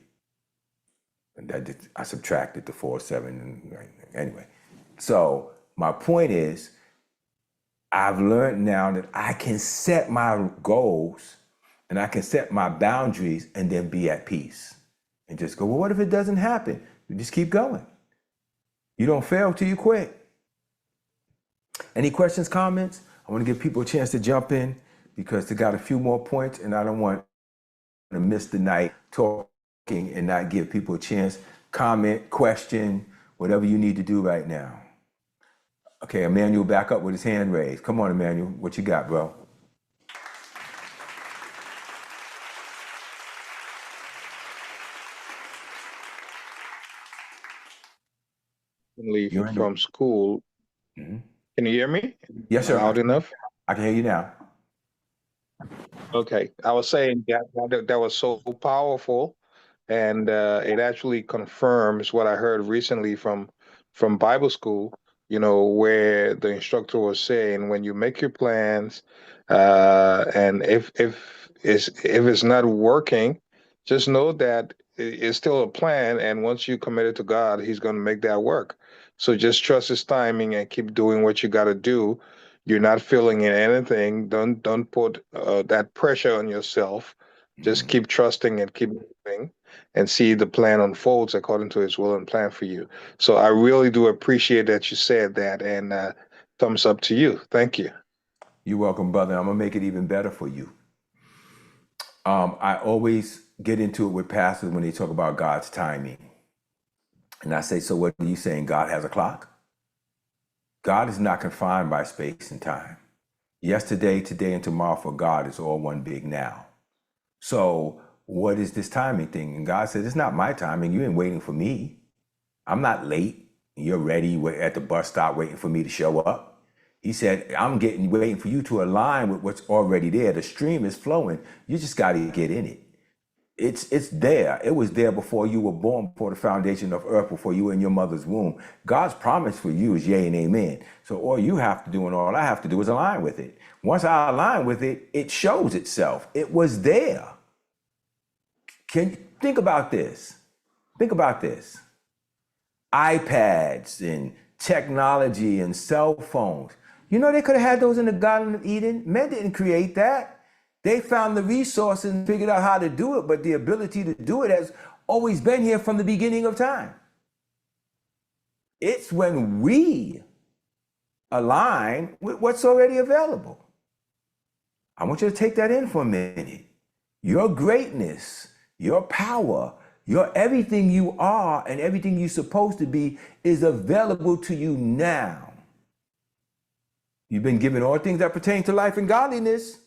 And I subtracted the 4, 7, anyway. So my point is, I've learned now that I can set my goals and I can set my boundaries and then be at peace and just go, well, what if it doesn't happen? You just keep going. You don't fail till you quit. Any questions, comments? I want to give people a chance to jump in because they got a few more points and I don't want to miss the night talking and not give people a chance. Comment, question, whatever you need to do right now. Okay, Emmanuel back up with his hand raised. Come on, Emmanuel, what you got, bro? recently You're in the. from school. Mhm. Can you hear me? Yes, sir. Loud enough? I can hear you now. Okay. I was saying that was so powerful, and it actually confirms what I heard recently from Bible school. Where the instructor was saying when you make your plans, and if it's not working, just know that it's still a plan, and once you commit it to God, He's going to make that work. So just trust His timing and keep doing what you got to do. You're not feeling in anything. Don't put that pressure on yourself. Just Mhm. keep trusting and keep moving, and see the plan unfolds according to His will and plan for you. So I really do appreciate that you said that, and thumbs up to you. Thank you. You're welcome, brother. I'm gonna make it even better for you. I always get into it with pastors when they talk about God's timing, and I say, "So what are you saying? God has a clock? God is not confined by space and time. Yesterday, today, and tomorrow for God is all one big now. So what is this timing thing?" And God said, "It's not my timing. You ain't waiting for me. I'm not late. You're ready at the bus stop waiting for me to show up." He said, "I'm waiting for you to align with what's already there. The stream is flowing. You just got to get in it. It's there. It was there before you were born, before the foundation of earth, before you were in your mother's womb. God's promise for you is yea and amen. So all you have to do and all I have to do is align with it. Once I align with it, it shows itself. It was there. Can you think about this? Think about this. iPads and technology and cell phones. You know, they could have had those in the Garden of Eden. Men didn't create that. They found the resources and figured out how to do it, but the ability to do it has always been here from the beginning of time. It's when we align with what's already available. I want you to take that in for a minute. Your greatness, your power, your everything you are and everything you're supposed to be is available to you now. You've been given all things that pertain to life and godliness,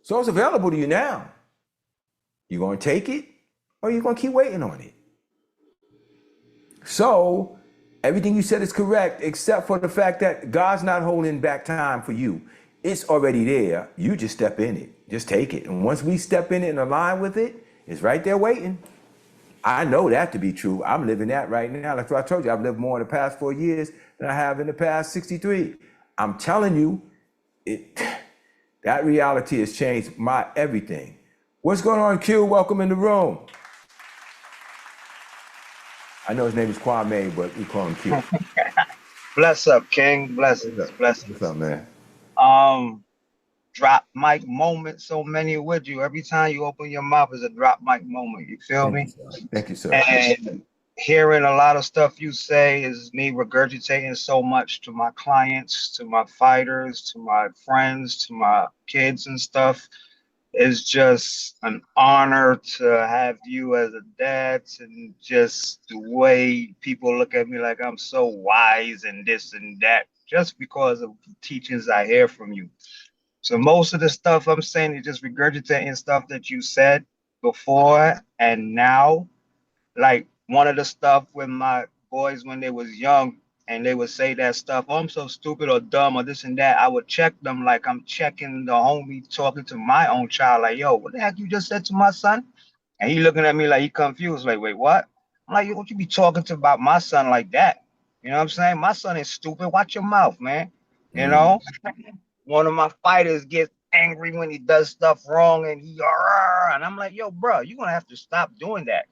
so it's available to you now. You're going to take it or you're going to keep waiting on it. So everything you said is correct, except for the fact that God's not holding back time for you. It's already there. You just step in it. Just take it. And once we step in it and align with it, it's right there waiting. I know that to be true. I'm living that right now. That's what I told you. I've lived more in the past 4 years than I have in the past 63. I'm telling you, that reality has changed my everything. What's going on, Q? Welcome in the room. I know his name is Kwame, but we call him Q. Bless up, King. Blessings, What's up, blessings. man? Drop mic moment, so many with you. Every time you open your mouth is a drop mic moment. You feel me? Thank you, sir. And hearing a lot of stuff you say is me regurgitating so much to my clients, to my fighters, to my friends, to my kids and stuff. It's just an honor to have you as a dad, and just the way people look at me like I'm so wise and this and that, just because of the teachings I hear from you. So most of the stuff I'm saying is just regurgitating stuff that you said before and now. Like one of the stuff with my boys when they was young and they would say that stuff, "Oh, I'm so stupid or dumb or this and that," I would check them like I'm checking the homie talking to my own child. Like, "Yo, what the heck you just said to my son?" And he looking at me like he confused, like, "Wait, what?" I'm like, "What you be talking to about my son like that?" You know what I'm saying? My son is stupid. Watch your mouth, man. You know? One of my fighters gets angry when he does stuff wrong and and I'm like, "Yo, bro, you're gonna have to stop doing that."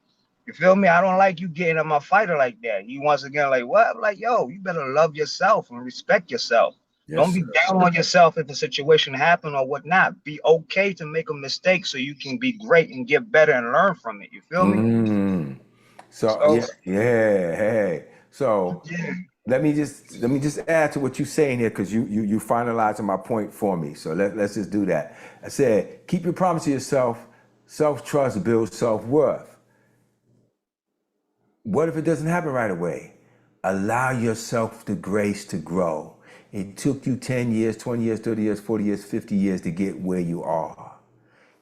You feel me? I don't like you getting at my fighter like that. He once again like, "What?" I'm like, "Yo, you better love yourself and respect yourself. Don't be down on yourself if a situation happen or whatnot. Be okay to make a mistake so you can be great and get better and learn from it." You feel me? So hey. So Yeah. let me just add to what you're saying here, because you finalizing my point for me. So let's just do that. I said, keep your promise to yourself. Self-trust builds self-worth. What if it doesn't happen right away? Allow yourself the grace to grow. It took you 10 years, 20 years, 30 years, 40 years, 50 years to get where you are.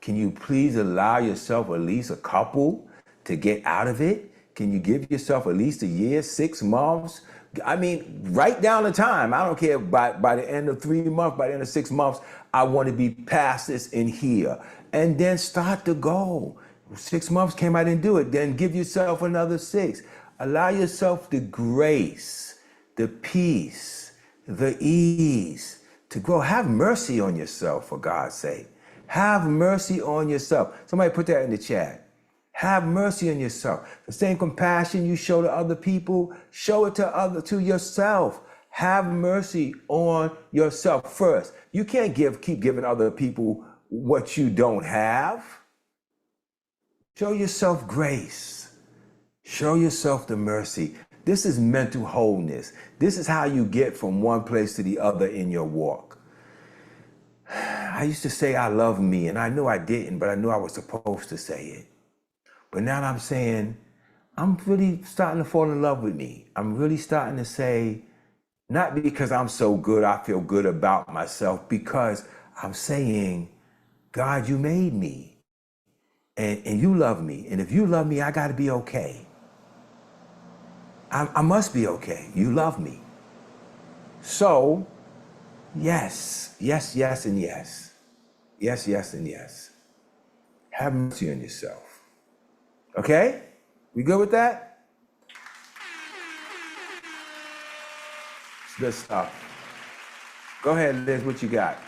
Can you please allow yourself at least a couple to get out of it? Can you give yourself at least a year, 6 months? I mean, write down the time. I don't care, by the end of 3 months, by the end of 6 months, I want to be past this in here. And then start the goal. 6 months came, I didn't do it. Then give yourself another 6. Allow yourself the grace, the peace, the ease to grow. Have mercy on yourself, for God's sake. Have mercy on yourself. Somebody put that in the chat. Have mercy on yourself. The same compassion you show to other people, show it to yourself. Have mercy on yourself first. You can't keep giving other people what you don't have. Show yourself grace. Show yourself the mercy. This is mental wholeness. This is how you get from one place to the other in your walk. I used to say I love me, and I knew I didn't, but I knew I was supposed to say it. But now I'm saying, I'm really starting to fall in love with me. I'm really starting to say, not because I'm so good, I feel good about myself, because I'm saying, God, you made me, and you love me. And if you love me, I gotta be okay. I must be okay. You love me. So, yes, yes, yes, and yes. Yes, yes, and yes. Have mercy on yourself. Okay? We good with that? It's good stuff. Go ahead, Liz, what you got?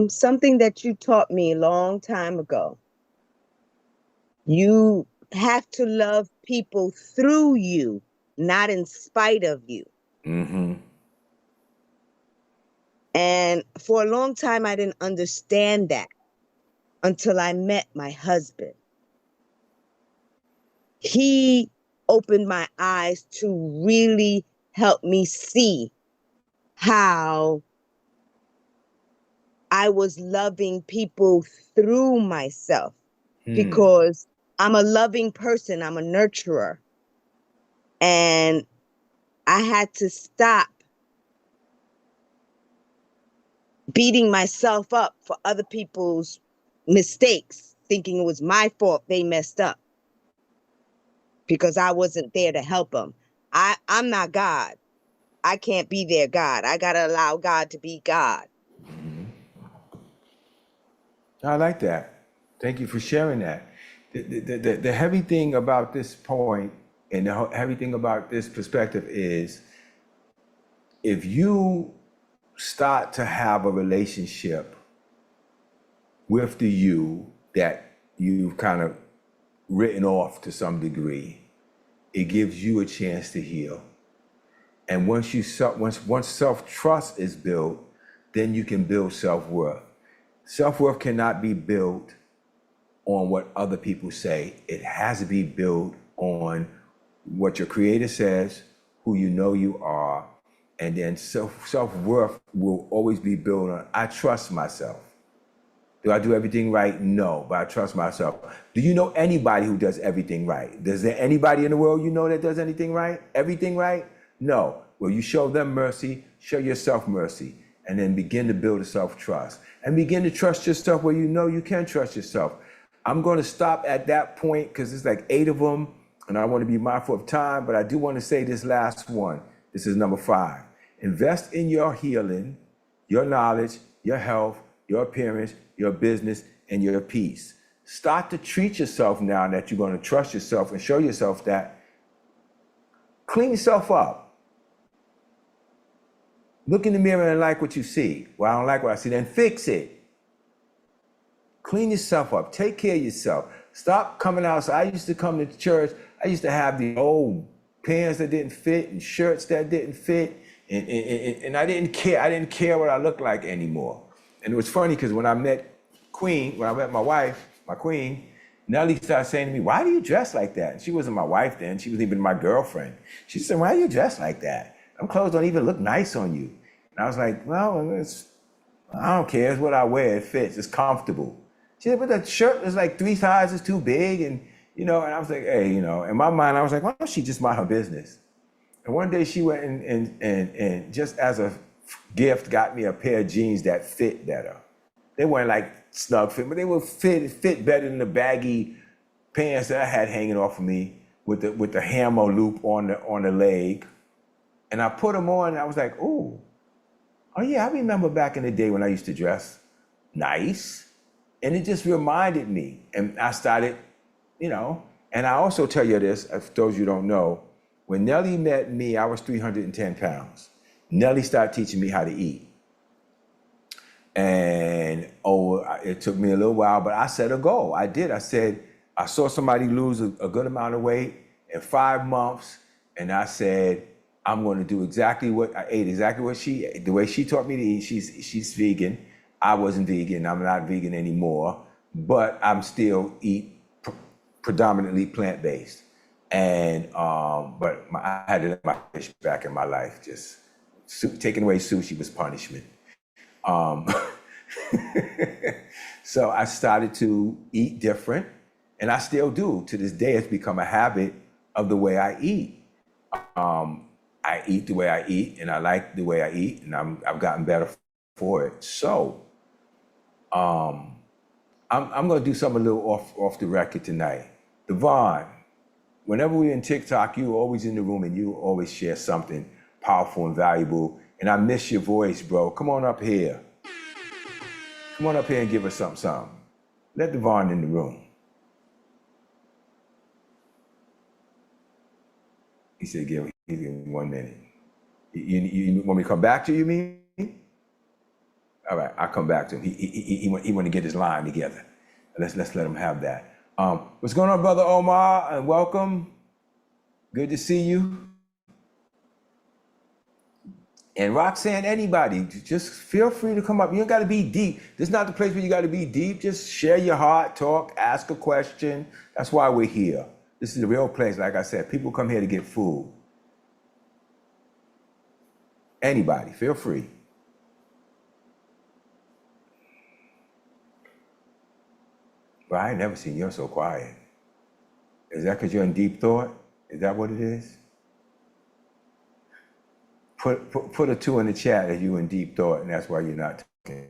Something that you taught me a long time ago. You have to love people through you, not in spite of you. Mm-hmm. And for a long time, I didn't understand that until I met my husband. He opened my eyes to really help me see how I was loving people through myself, because I'm a loving person. I'm a nurturer. And I had to stop beating myself up for other people's mistakes, thinking it was my fault they messed up because I wasn't there to help them. I'm not God. I can't be their God. I got to allow God to be God. I like that. Thank you for sharing that. The heavy thing about this point and the heavy thing about this perspective is, if you start to have a relationship with the you that you've kind of written off to some degree, it gives you a chance to heal. And once self-trust is built, then you can build self-worth. Self-worth cannot be built on what other people say. It has to be built on what your creator says, who you know you are, and then self-worth will always be built on, I trust myself. Do I do everything right? No, but I trust myself. Do you know anybody who does everything right? Is there anybody in the world you know that does anything right? Everything right? No. Well, you show them mercy, show yourself mercy, and then begin to build a self-trust. And begin to trust yourself where you know you can trust yourself. I'm going to stop at that point because it's like 8 of them, and I want to be mindful of time, but I do want to say this last one. This is number 5. Invest in your healing, your knowledge, your health, your appearance, your business, and your peace. Start to treat yourself now that you're going to trust yourself and show yourself that. Clean yourself up. Look in the mirror and like what you see. Well, I don't like what I see, then fix it. Clean yourself up. Take care of yourself. Stop coming outside. I used to come to church. I used to have the old pants that didn't fit and shirts that didn't fit. And I didn't care. I didn't care what I looked like anymore. And it was funny because when I met my wife, my queen, Nellie started saying to me, why do you dress like that? And she wasn't my wife then. She wasn't even my girlfriend. She said, why do you dress like that? Them clothes don't even look nice on you. And I was like, well, I don't care. It's what I wear. It fits. It's comfortable. She said, but that shirt is like 3 sizes too big. And I was like, hey, in my mind, I was like, why don't she just mind her business? And one day she went and just as a gift got me a pair of jeans that fit better, They weren't like snug fit, but they would fit better than the baggy pants that I had hanging off of me with the hammer loop on the leg. And I put them on and I was like, oh yeah, I remember back in the day when I used to dress nice. And it just reminded me. And I started, and I also tell you this, if those you don't know, when Nellie met me, I was 310 pounds. Nellie started teaching me how to eat. And it took me a little while, but I set a goal. I did. I said, I saw somebody lose a good amount of weight in 5 months. And I said, I'm going to do exactly what I ate, exactly what the way she taught me to eat. She's vegan. I wasn't vegan. I'm not vegan anymore, but I'm still eat predominantly plant-based. And, but I had to let my fish back in my life. Just taking away sushi was punishment. So I started to eat different, and I still do. To this day, it's become a habit of the way I eat. I eat the way I eat, and I like the way I eat, and I've gotten better for it. So, I'm going to do something a little off the record tonight. Devon, whenever we're in TikTok, you're always in the room, and you always share something powerful and valuable. And I miss your voice, bro. Come on up here. Come on up here and give us something. Let Devon in the room. He said, give him 1 minute. You want me to come back to you, mean? All right, I'll come back to him. He want to get his line together. Let's let him have that. What's going on, Brother Omar? And welcome. Good to see you. And Roxanne, anybody, just feel free to come up. You don't got to be deep. This is not the place where you got to be deep. Just share your heart, talk, ask a question. That's why we're here. This is the real place. Like I said, people come here to get food. Anybody, feel free. But I ain't never seen you so quiet. Is that because you're in deep thought? Is that what it is? Put a 2 in the chat that you're in deep thought, and that's why you're not talking.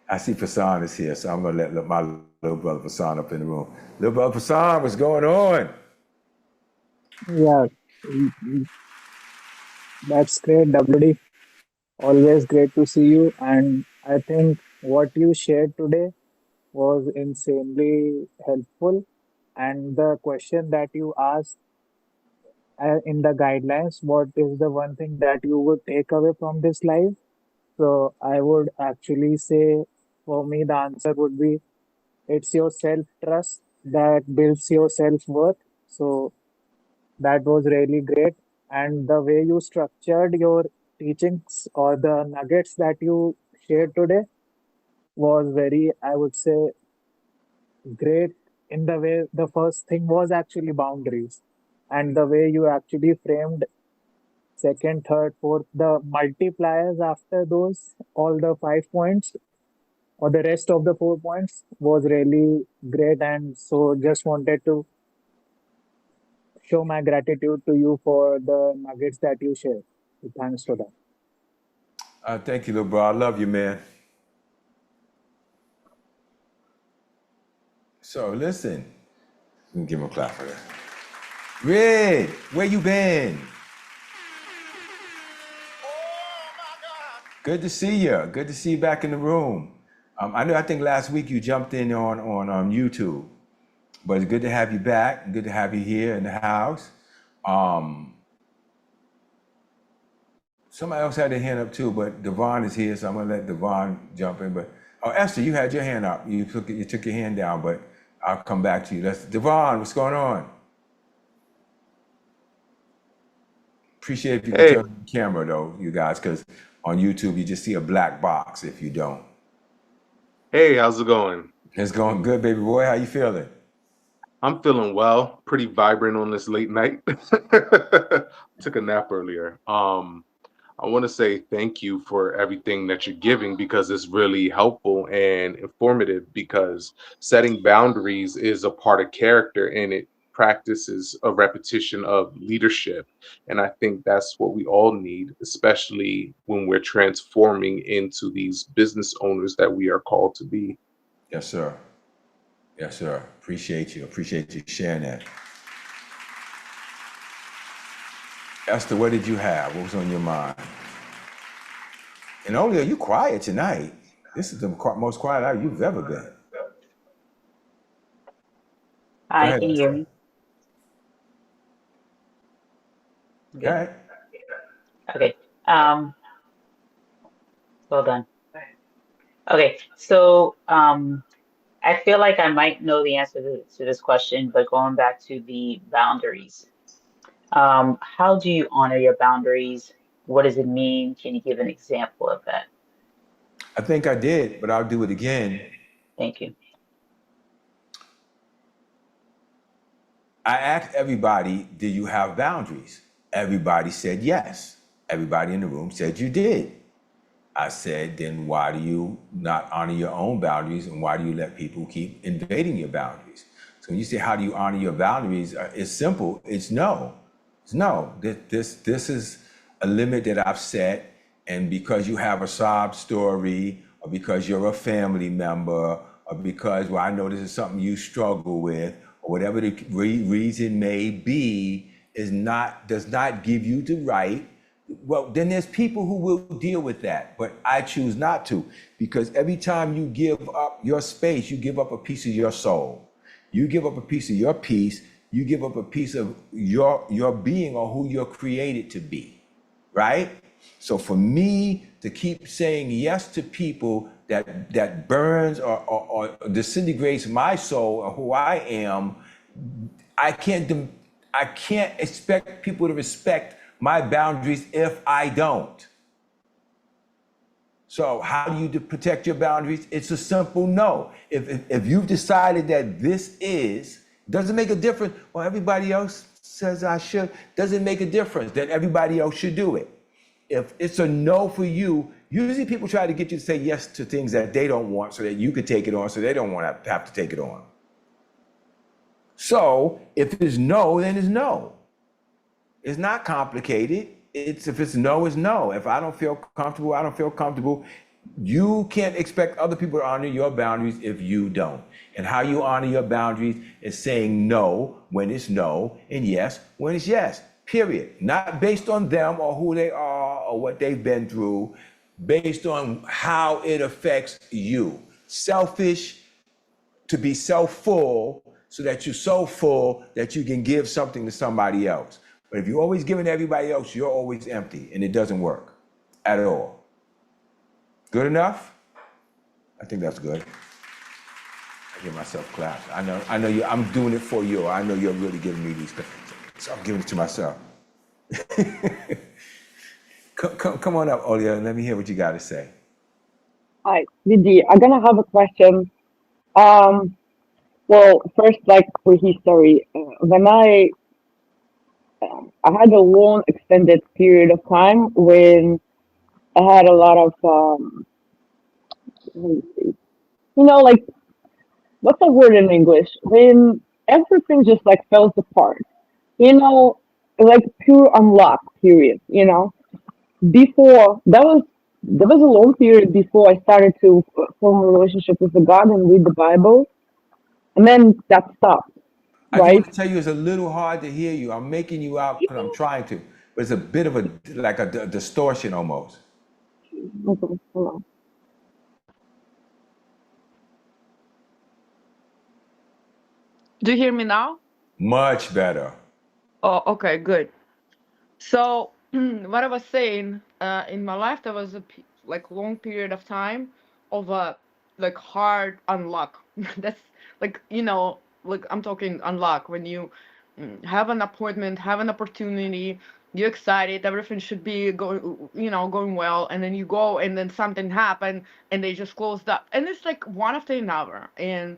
I see Fasan is here, so I'm going to let my little brother Fasan up in the room. Little brother Fasan, what's going on? Yeah, mm, mm, that's great, WD. Always great to see you. And I think what you shared today was insanely helpful. And the question that you asked in the guidelines, what is the one thing that you would take away from this life? So I would actually say, for me, the answer would be it's your self trust that builds your self worth. So that was really great. And the way you structured your teachings or the nuggets that you shared today was very, I would say, great in the way the first thing was actually boundaries. And the way you actually framed second, third, fourth, the multipliers after those, all the 5 points or the rest of the 4 points was really great. And so just wanted to show my gratitude to you for the nuggets that you shared. So thanks for that. Thank you, little bro. I love you, man. So listen, let me give him a clap for that. Red, where you been? Good to see you. Good to see you back in the room. I think last week you jumped in on YouTube, but it's good to have you back. Good to have you here in the house. Somebody else had their hand up too, but Devon is here, so I'm gonna let Devon jump in. But Esther, you had your hand up. You took your hand down, but I'll come back to you. Devon, what's going on? Appreciate if you can turn on the camera though, you guys, because on YouTube you just see a black box if you don't. Hey, how's it going? It's going good, baby boy. How you feeling? I'm feeling well, pretty vibrant on this late night. Took a nap earlier. I want to say thank you for everything that you're giving because it's really helpful and informative because setting boundaries is a part of character and it practices a repetition of leadership. And I think that's what we all need, especially when we're transforming into these business owners that we are called to be. Yes, sir. Yes, sir. Appreciate you. Appreciate you sharing that. Esther, what did you have? What was on your mind? And only are you quiet tonight? This is the most quiet hour you've ever been. Hi, ahead, can you hear me? Go ahead. Okay. Um, well done. Okay, so I feel like I might know the answer to this question, but going back to the boundaries, how do you honor your boundaries? What does it mean? Can you give an example of that? I think I did, but I'll do it again. Thank you. I asked everybody, do you have boundaries? Everybody said yes. Everybody in the room said you did. I said, then why do you not honor your own boundaries, and why do you let people keep invading your boundaries? So when you say, how do you honor your boundaries? It's simple. It's no. It's no. This is a limit that I've set, and because you have a sob story, or because you're a family member, or because, well, I know this is something you struggle with, or whatever the reason may be, does not give you the right. Well, then there's people who will deal with that, but I choose not to, because every time you give up your space, you give up a piece of your soul. You give up a piece of your peace. You give up a piece of your being, or who you're created to be, right? So for me to keep saying yes to people that burns or disintegrates my soul or who I am, I can't expect people to respect my boundaries if I don't. So how do you protect your boundaries? It's a simple no. If you've decided that this doesn't make a difference, well, everybody else says I should, doesn't make a difference, then everybody else should do it. If it's a no for you, usually people try to get you to say yes to things that they don't want so that you could take it on, so they don't want to have to take it on. So if it's no, then it's no. It's not complicated. If it's no, it's no. If I don't feel comfortable, I don't feel comfortable. You can't expect other people to honor your boundaries if you don't. And how you honor your boundaries is saying no when it's no, and yes when it's yes, period. Not based on them or who they are or what they've been through, based on how it affects you. Selfish to be self-full, so that you're so full that you can give something to somebody else. But if you're always giving to everybody else, you're always empty, and it doesn't work at all. Good enough? I think that's good. I give myself claps. I know you. I'm doing it for you. I know you're really giving me these claps, so I'm giving it to myself. Come on up, Olia, and let me hear what you got to say. Hi, Didi. I'm gonna have a question. Well, first, like for history, when I had a long extended period of time when I had a lot of let me see, like what's the word in English? When everything just like falls apart, you know, like pure unlock period. Before there was a long period before I started to form a relationship with the God and read the Bible, and then that stopped, I just right? want to tell you, it's a little hard to hear you. I'm making you out because I'm trying to, but it's a bit of a distortion almost. Okay, hold on. Do you hear me now? Much better. Oh, okay, good. So, what I was saying, in my life, there was a like long period of time of a like hard unlock. That's like like I'm talking unlock when you have an appointment, have an opportunity, you're excited, everything should be going well, and then you go, and then something happened, and they just closed up, and it's like one after another, and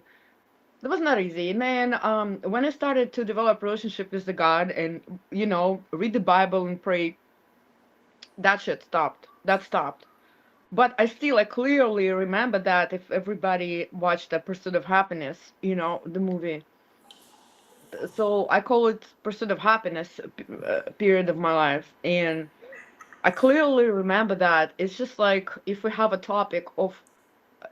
that was not easy. And then when I started to develop relationship with the God and read the Bible and pray, that shit stopped. That stopped. But I still clearly remember that if everybody watched The Pursuit of Happiness, the movie, So I call it pursuit of happiness period of my life. And I clearly remember that it's just like if we have a topic of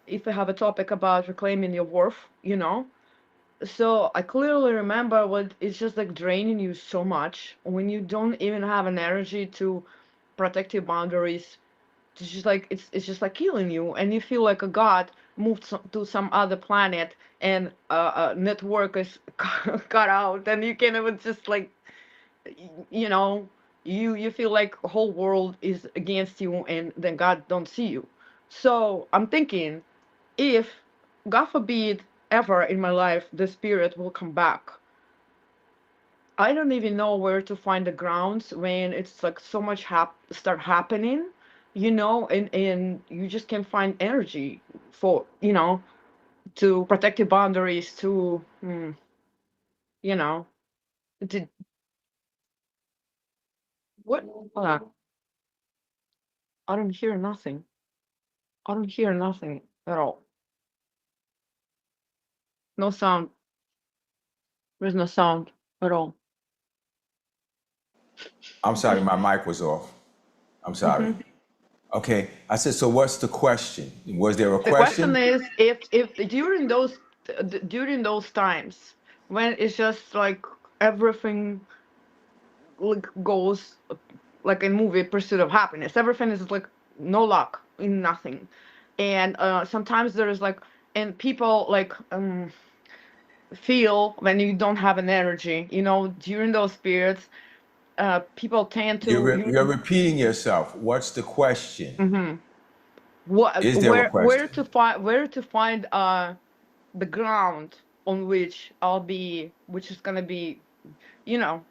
if we have a topic about reclaiming your worth, you know. So I clearly remember what it's just like draining you so much when you don't even have an energy to protect your boundaries. It's just like it's just like killing you, and you feel like a god moved to some other planet, and network is cut out, and you can even just like you know you feel like the whole world is against you, and then God don't see you. So I'm thinking, if God forbid ever in my life the spirit will come back, I don't even know where to find the grounds when it's like so much start happening, and you just can't find energy for, to protect your boundaries, to, you know, to what? Hold on. I don't hear nothing. I don't hear nothing at all. No sound. There's no sound at all. I'm sorry, my mic was off. I'm sorry. hmm Okay, I said, so what's the question? Was there a The question question? is, if during those times when it's just like everything like goes like in movie Pursuit of Happiness, everything is like no luck in nothing, and sometimes there's like and people like feel when you don't have an energy, during those periods, people tend to You're repeating yourself. What's the question? Mhm. what Is there a where question? to find the ground on which which is gonna be, you know,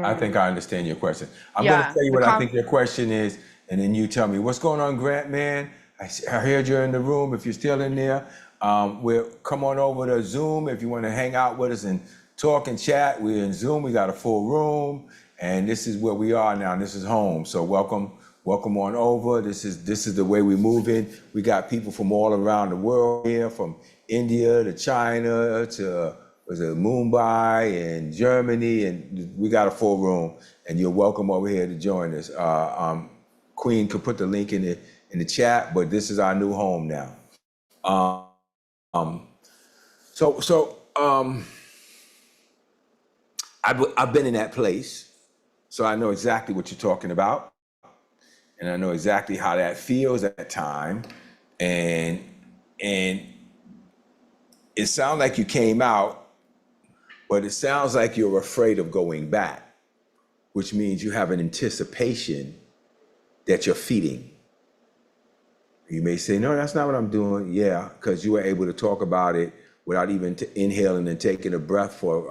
I think um, I understand your question. I'm going to yeah, tell you the what I think your question is, and then you tell me what's going on, Grant, man. I heard you're in the room. If you're still in there, we'll come on over to Zoom if you want to hang out with us and talk and chat. We're in Zoom. We got a full room, and this is where we are now. This is home. So welcome on over. This is the way we move in. We got people from all around the world here, from India to China to was it Mumbai and Germany, and we got a full room, and you're welcome over here to join us. Queen could put the link in the chat, but this is our new home now. Um, so I've been in that place, so I know exactly what you're talking about, and I know exactly how that feels at that time, and it sounds like you came out, but it sounds like you're afraid of going back, which means you have an anticipation that you're feeding. You may say, no, that's not what I'm doing. Yeah, because you were able to talk about it without even inhaling and taking a breath for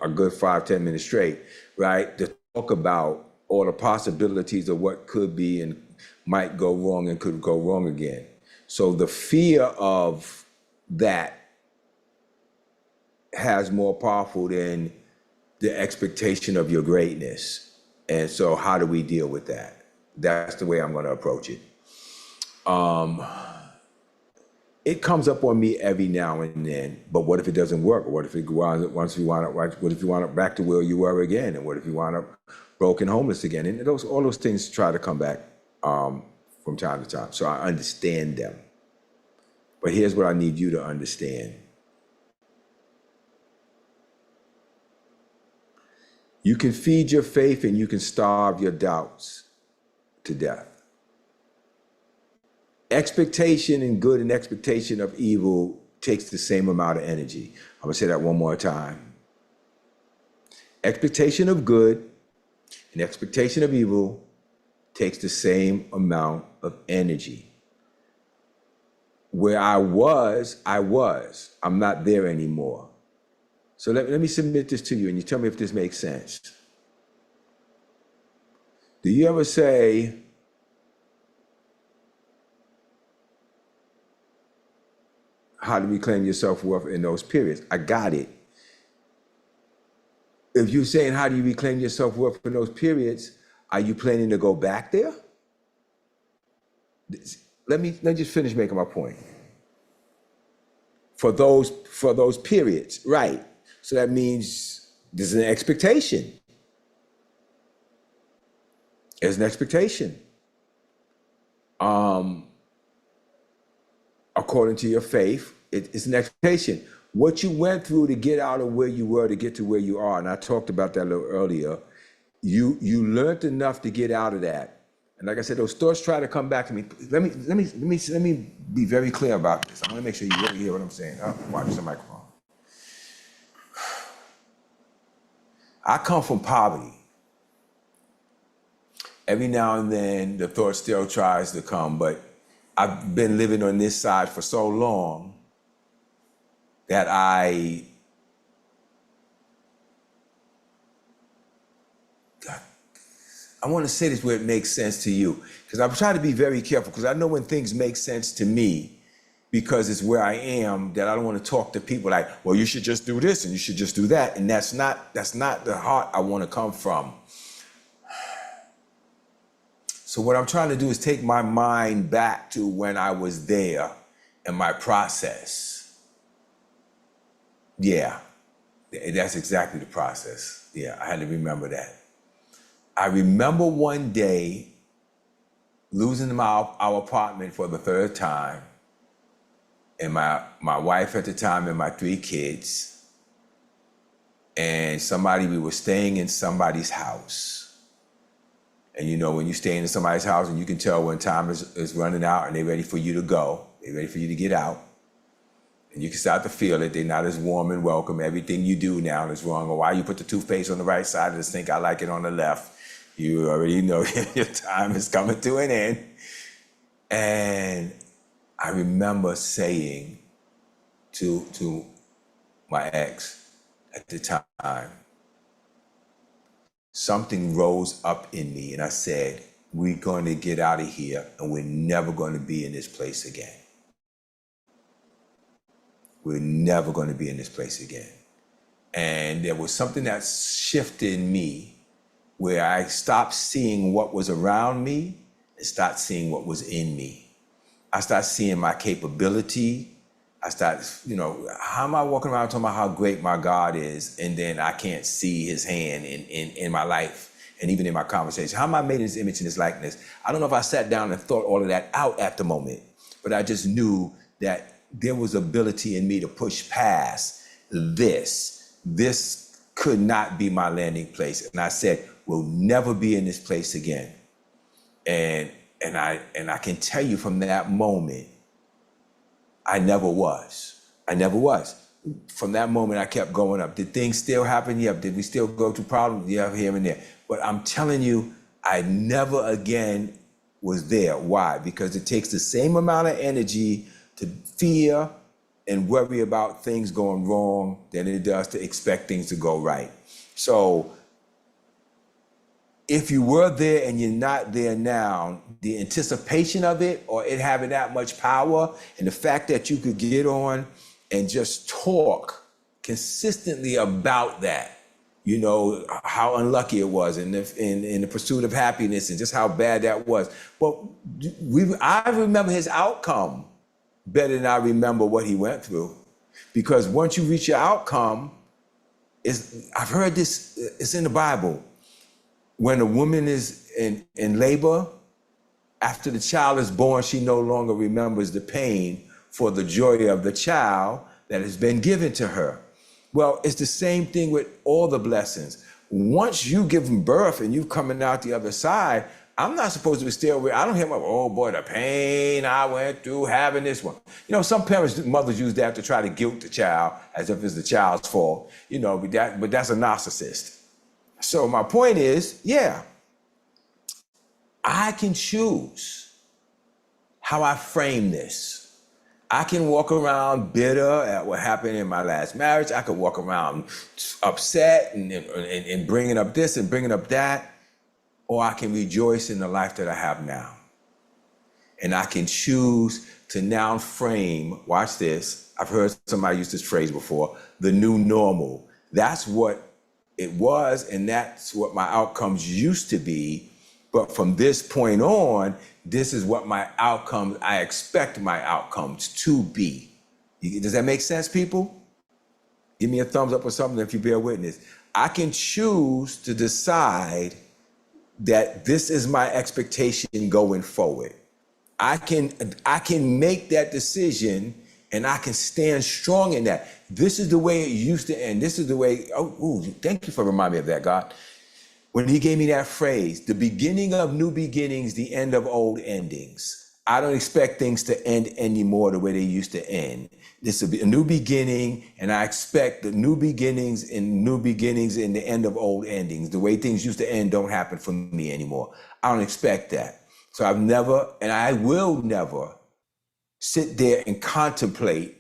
a good 5-10 minutes straight, right? To talk about all the possibilities of what could be and might go wrong and could go wrong again. So the fear of that has more powerful than the expectation of your greatness. And so how do we deal with that? That's the way I'm going to approach it. It comes up on me every now and then, but what if it doesn't work? What if what if you wind up back to where you were again? And what if you wind up broken, homeless again? And all those things try to come back from time to time. So I understand them. But here's what I need you to understand. You can feed your faith and you can starve your doubts to death. Expectation in good and expectation of evil takes the same amount of energy. I'm gonna say that one more time. Expectation of good and expectation of evil takes the same amount of energy. Where I was, I'm not there anymore. So let me submit this to you and you tell me if this makes sense. Do you ever say, how to reclaim your self-worth in those periods? I got it. If you're saying, how do you reclaim your self-worth in those periods, are you planning to go back there? Let me just finish making my point. For those periods, right? So that means there's an expectation. There's an expectation. According to your faith, it's an expectation. What you went through to get out of where you were to get to where you are, and I talked about that a little earlier, you learned enough to get out of that. And like I said, those thoughts try to come back to me. Let me be very clear about this. I want to make sure you really hear what I'm saying. Watch the microphone. I come from poverty. Every now and then, the thought still tries to come, but I've been living on this side for so long that I want to say this where it makes sense to you, because I'm trying to be very careful, because I know when things make sense to me, because it's where I am, that I don't want to talk to people like, well, you should just do this and you should just do that. And that's not the heart I want to come from. So what I'm trying to do is take my mind back to when I was there and my process. Yeah, that's exactly the process. Yeah, I had to remember that. I remember one day losing our apartment for the third time, and my wife at the time and my 3 kids, and we were staying in somebody's house. And you know, when you stay in somebody's house and you can tell when time is running out and they're ready for you to go, they're ready for you to get out. And you can start to feel it. They're not as warm and welcome. Everything you do now is wrong. Or why you put the toothpaste on the right side of the sink, I like it on the left. You already know your time is coming to an end. And I remember saying to my ex at the time, something rose up in me and I said, we're going to get out of here and we're never going to be in this place again. We're never going to be in this place again. And there was something that shifted in me where I stopped seeing what was around me and started seeing what was in me. I started seeing my capability. I started, how am I walking around talking about how great my God is, and then I can't see his hand in my life and even in my conversation? How am I made in his image and his likeness? I don't know if I sat down and thought all of that out at the moment, but I just knew that there was ability in me to push past this. This could not be my landing place. And I said, we'll never be in this place again. And I can tell you from that moment, I never was. From that moment, I kept going up. Did things still happen? Yeah. Did we still go through problems? Yeah, here and there. But I'm telling you, I never again was there. Why? Because it takes the same amount of energy to fear and worry about things going wrong than it does to expect things to go right. So if you were there and you're not there now, the anticipation of it or it having that much power and the fact that you could get on and just talk consistently about that, how unlucky it was in the pursuit of happiness and just how bad that was. Well, I remember his outcome better than I remember what he went through. Because once you reach your outcome, I've heard this, it's in the Bible. When a woman is in labor, after the child is born, she no longer remembers the pain for the joy of the child that has been given to her. Well, it's the same thing with all the blessings. Once you give them birth and you coming out the other side, I'm not supposed to be still, I don't hear oh boy, the pain I went through having this one. Some mothers use that to try to guilt the child as if it's the child's fault, but that's a narcissist. So my point is, I can choose how I frame this. I can walk around bitter at what happened in my last marriage. I could walk around upset and bringing up this and bringing up that. Or I can rejoice in the life that I have now. And I can choose to now frame, watch this, I've heard somebody use this phrase before, the new normal. That's what it was, and that's what my outcomes used to be. But from this point on, this is what I expect my outcomes to be. Does that make sense, people? Give me a thumbs up or something if you bear witness. I can choose to decide that this is my expectation going forward. I can make that decision, and I can stand strong in that. This is the way it used to end. This is the way. Thank you for reminding me of that, God. When he gave me that phrase, the beginning of new beginnings, the end of old endings. I don't expect things to end anymore the way they used to end. This will be a new beginning, and I expect the new beginnings and the end of old endings. The way things used to end don't happen for me anymore. I don't expect that. So I've never, and I will never, sit there and contemplate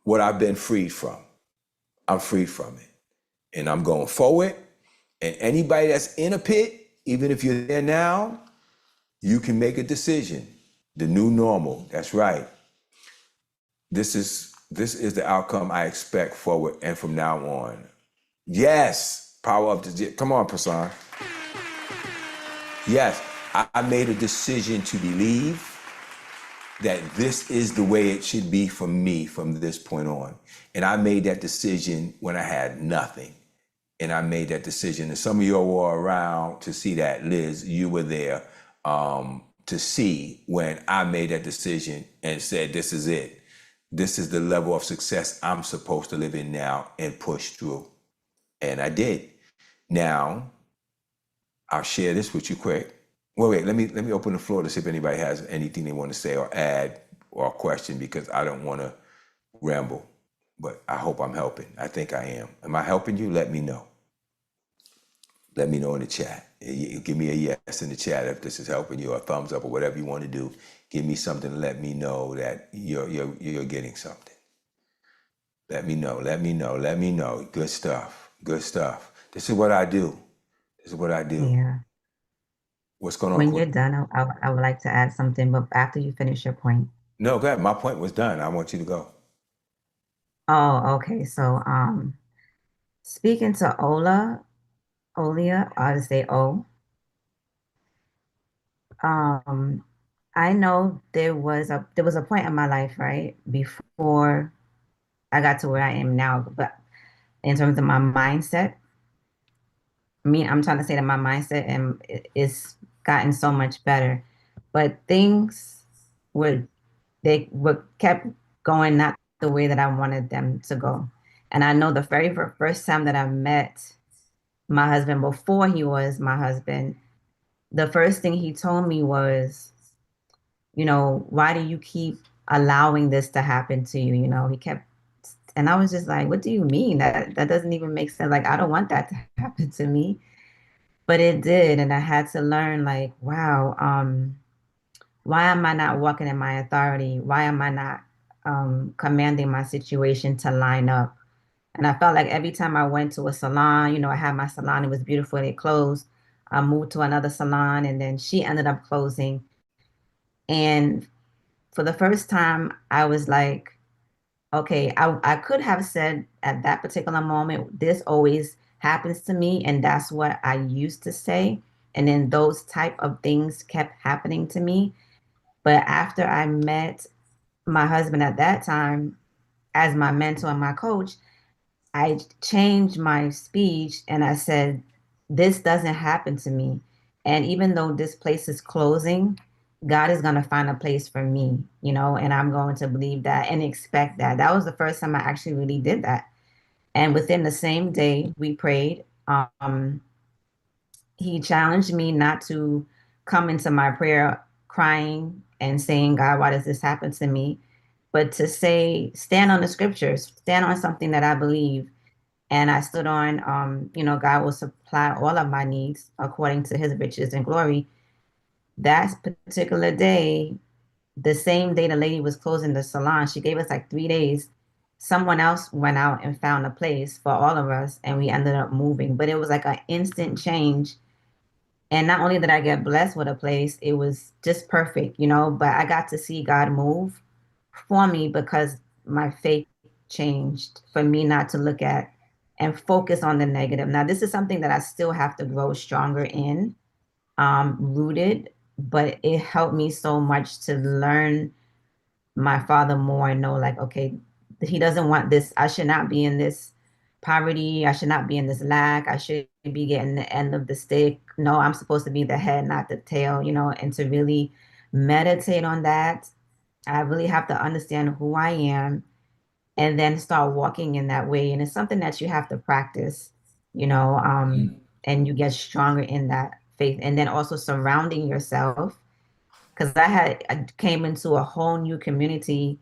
what I've been freed from. I'm free from it. And I'm going forward. And anybody that's in a pit, even if you're there now, you can make a decision. The new normal, that's right. This is the outcome I expect forward and from now on. Yes, power of the, come on, Prasan. Yes, I made a decision to believe that this is the way it should be for me from this point on. And I made that decision when I had nothing. And I made that decision. And some of you were around to see that. Liz, you were there to see when I made that decision and said, this is it. This is the level of success I'm supposed to live in now and push through. And I did. Now, I'll share this with you quick. Wait, let me open the floor to see if anybody has anything they want to say or add or question, because I don't want to ramble. But I hope I'm helping. I think I am. Am I helping you? Let me know. Let me know in the chat. Give me a yes in the chat if this is helping you, or a thumbs up, or whatever you want to do. Give me something to let me know that you're getting something. Let me know. Let me know. Let me know. Good stuff. Good stuff. This is what I do. This is what I do. Yeah. What's going on? When you're done, I would like to add something, but after you finish your point. No, go ahead. My point was done. I want you to go. Oh, okay. So, speaking to Olia, I'll just say O. I know there was a point in my life, right, before I got to where I am now, but in terms of my mindset, I'm trying to say that my mindset is gotten so much better, but things were kept going not the way that I wanted them to go. And I know the very first time that I met my husband, before he was my husband, the first thing he told me was, why do you keep allowing this to happen to you? He kept, and I was just like, what do you mean? That doesn't even make sense. Like, I don't want that to happen to me. But it did. And I had to learn, like, wow, why am I not walking in my authority? Why am I not commanding my situation to line up? And I felt like every time I went to a salon, I had my salon, it was beautiful, it closed. I moved to another salon, and then she ended up closing. And for the first time, I was like, okay, I could have said at that particular moment, this always happens to me, and that's what I used to say. And then those type of things kept happening to me. But after I met my husband at that time as my mentor and my coach, I changed my speech and I said, this doesn't happen to me. And even though this place is closing, God is going to find a place for me, and I'm going to believe that and expect that. That was the first time I actually really did that. And within the same day we prayed, he challenged me not to come into my prayer crying and saying, God, why does this happen to me? But to say, stand on the scriptures, stand on something that I believe. And I stood on, God will supply all of my needs according to his riches and glory. That particular day, the same day the lady was closing the salon, she gave us like 3 days. Someone else went out and found a place for all of us, and we ended up moving. But it was like an instant change. And not only did I get blessed with a place, it was just perfect, but I got to see God move for me because my faith changed for me not to look at and focus on the negative. Now, this is something that I still have to grow stronger in, rooted, but it helped me so much to learn my father more and know, like, okay, he doesn't want this. I should not be in this poverty. I should not be in this lack. I should be getting the end of the stick. No, I'm supposed to be the head, not the tail, and to really meditate on that. I really have to understand who I am and then start walking in that way. And it's something that you have to practice, and you get stronger in that faith. And then also surrounding yourself, because I came into a whole new community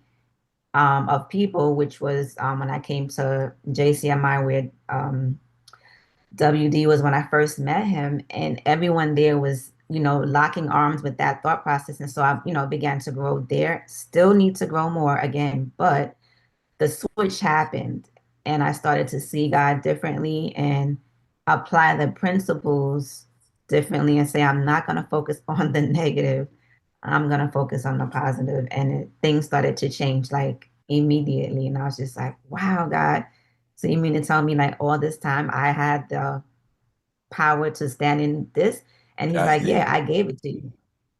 of people, which was when I came to JCMI, where WD was when I first met him, and everyone there was, locking arms with that thought process. And so I, began to grow there. Still need to grow more again, but the switch happened and I started to see God differently and apply the principles differently and say, I'm not going to focus on the negative. I'm going to focus on the positive. And things started to change like immediately. And I was just like, wow, God. So you mean to tell me like all this time I had the power to stand in this? And he's That's like, yeah, deep. I gave it to you.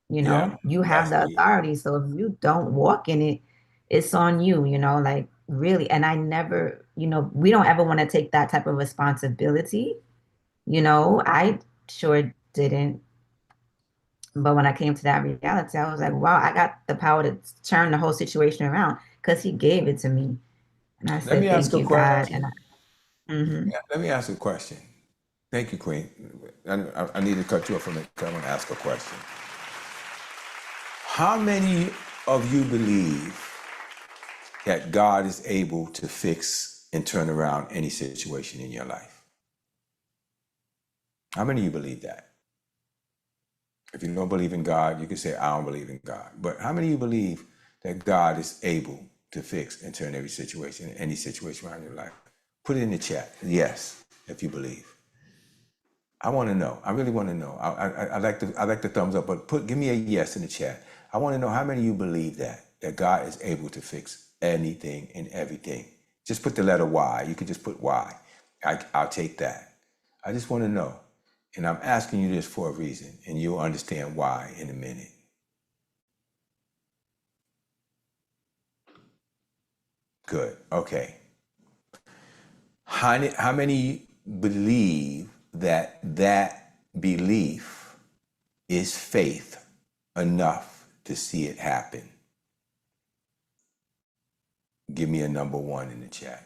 Yeah, You have that's the deep. authority. So if you don't walk in it, it's on you, like really. And I never, we don't ever want to take that type of responsibility. I sure didn't. But when I came to that reality, I was like, wow, I got the power to turn the whole situation around because he gave it to me. And I Let me said, ask thank a you, God. And question. mhm. Let me ask a question. Thank you, Queen. I need to cut you off for a minute because I want to ask a question. How many of you believe that God is able to fix and turn around any situation in your life? How many of you believe that? If you don't believe in God, you can say, I don't believe in God. But how many of you believe that God is able to fix and turn every situation, any situation around your life? Put it in the chat. Yes, if you believe. I want to know. I really want to know. I like the thumbs up, but give me a yes in the chat. I want to know how many of you believe that God is able to fix anything and everything. Just put the letter Y. You can just put Y. I'll take that. I just want to know. And I'm asking you this for a reason, and you'll understand why in a minute. Good. Okay. How many believe that belief is faith enough to see it happen? Give me a number 1 in the chat.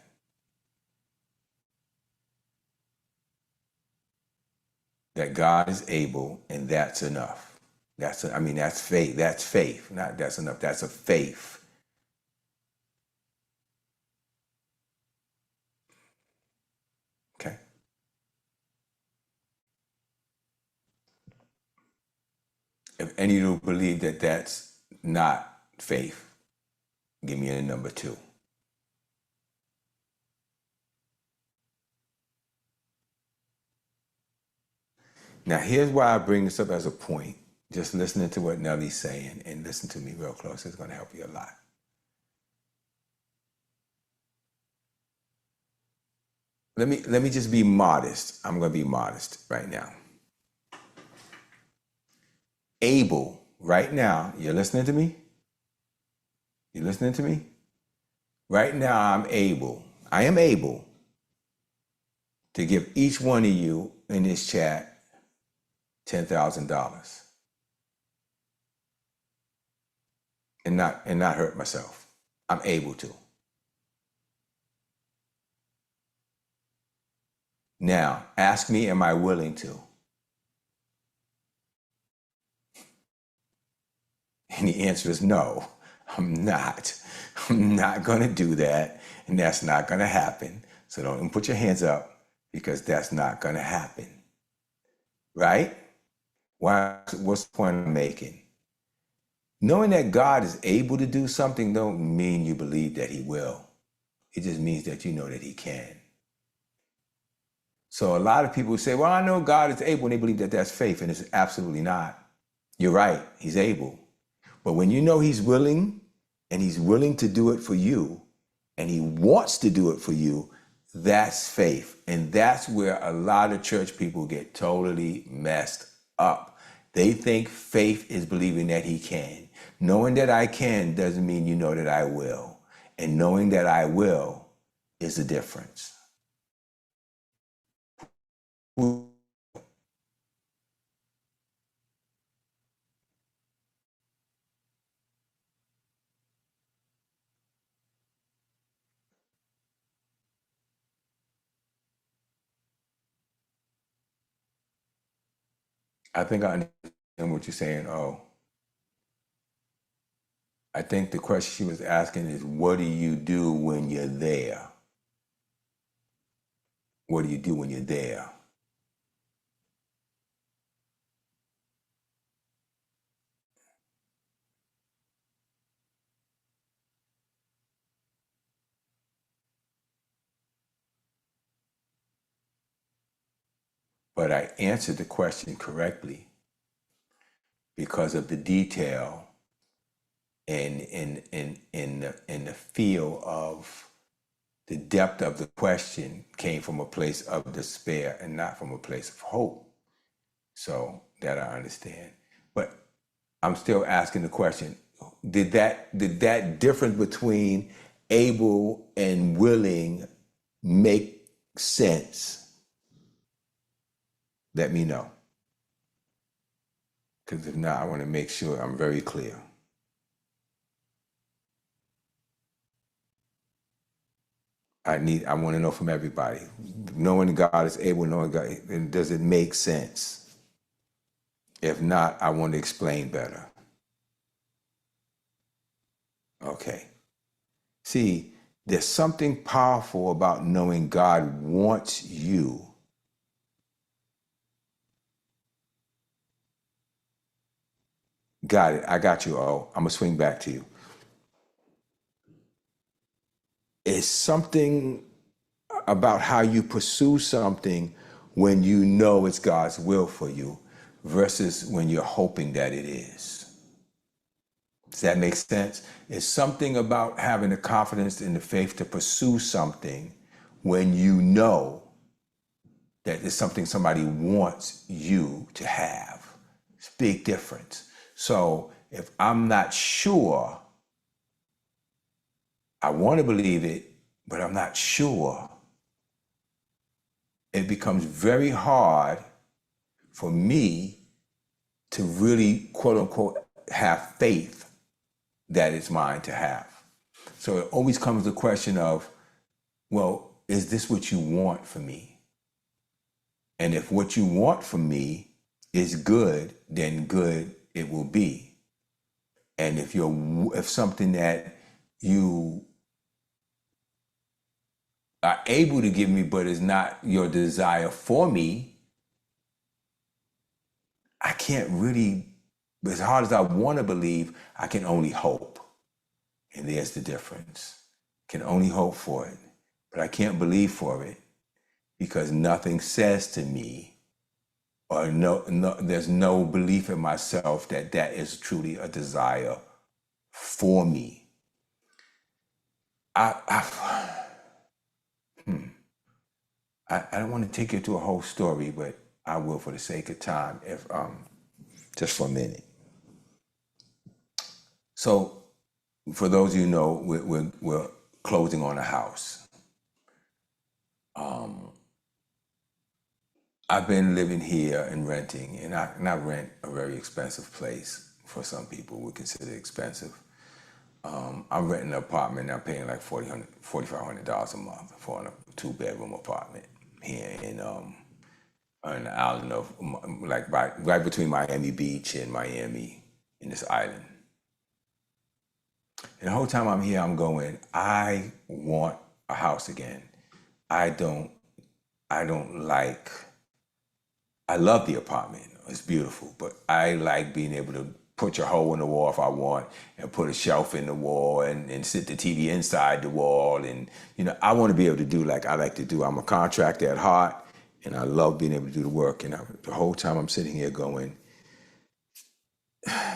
That God is able, and that's enough. That's faith. That's faith. Not that's enough. That's a faith. Okay. If any of you believe that that's not faith, give me a number 2. Now, here's why I bring this up as a point. Just listening to what Nellie's saying, and listen to me real close. It's going to help you a lot. Let me just be modest. I'm going to be modest right now. Able, right now, you're listening to me? You listening to me? Right now, I am able to give each one of you in this chat $10,000 and not hurt myself. I'm able to. Now, ask me, am I willing to? And the answer is no, I'm not. I'm not going to do that, and that's not going to happen. So don't even put your hands up, because that's not going to happen. Right? What's the point I'm making? Knowing that God is able to do something don't mean you believe that he will. It just means that you know that he can. So a lot of people say, well, I know God is able, and they believe that that's faith, and it's absolutely not. You're right, he's able. But when you know he's willing, and he's willing to do it for you, and he wants to do it for you, that's faith. And that's where a lot of church people get totally messed up. They think faith is believing that he can. Knowing that I can doesn't mean you know that I will. And knowing that I will is the difference. I think I understand what you're saying. Oh, I think the question she was asking is, what do you do when you're there? What do you do when you're there? But I answered the question correctly because of the detail and in the feel of the depth of the question came from a place of despair and not from a place of hope. So that I understand. But I'm still asking the question, did that difference between able and willing make sense? Let me know. Because if not, I want to make sure I'm very clear. I want to know from everybody. Knowing God is able, knowing God, and does it make sense? If not, I want to explain better. Okay. See, there's something powerful about knowing God wants you. Got it. I got you. Oh, I'm going to swing back to you. It's something about how you pursue something when you know it's God's will for you versus when you're hoping that it is. Does that make sense? It's something about having the confidence and the faith to pursue something when you know that it's something somebody wants you to have. It's a big difference. So if I'm not sure, I want to believe it, but I'm not sure, it becomes very hard for me to really, quote unquote, have faith that it's mine to have. So it always comes the question of, well, is this what you want for me? And if what you want from me is good, then good it will be. And if something that you are able to give me but is not your desire for me, I can't really, as hard as I want to believe, I can only hope. And there's the difference. Can only hope for it, but I can't believe for it because nothing says to me, or there's no belief in myself that that is truly a desire for me. I don't want to take you through a whole story, but I will for the sake of time, if just for a minute. So, for those of you who know, we're closing on a house. I've been living here and renting, and I rent a very expensive place. For some people would consider expensive. I'm renting an apartment, and I'm paying like $4,500 a month for a 2-bedroom apartment here in on the island of, like right between Miami Beach and Miami, in this island. And the whole time I'm here, I'm going, I want a house again. I love the apartment. It's beautiful, but I like being able to put your hole in the wall if I want, and put a shelf in the wall, and sit the TV inside the wall. And, I want to be able to do like I like to do. I'm a contractor at heart, and I love being able to do the work. And the whole time I'm sitting here going,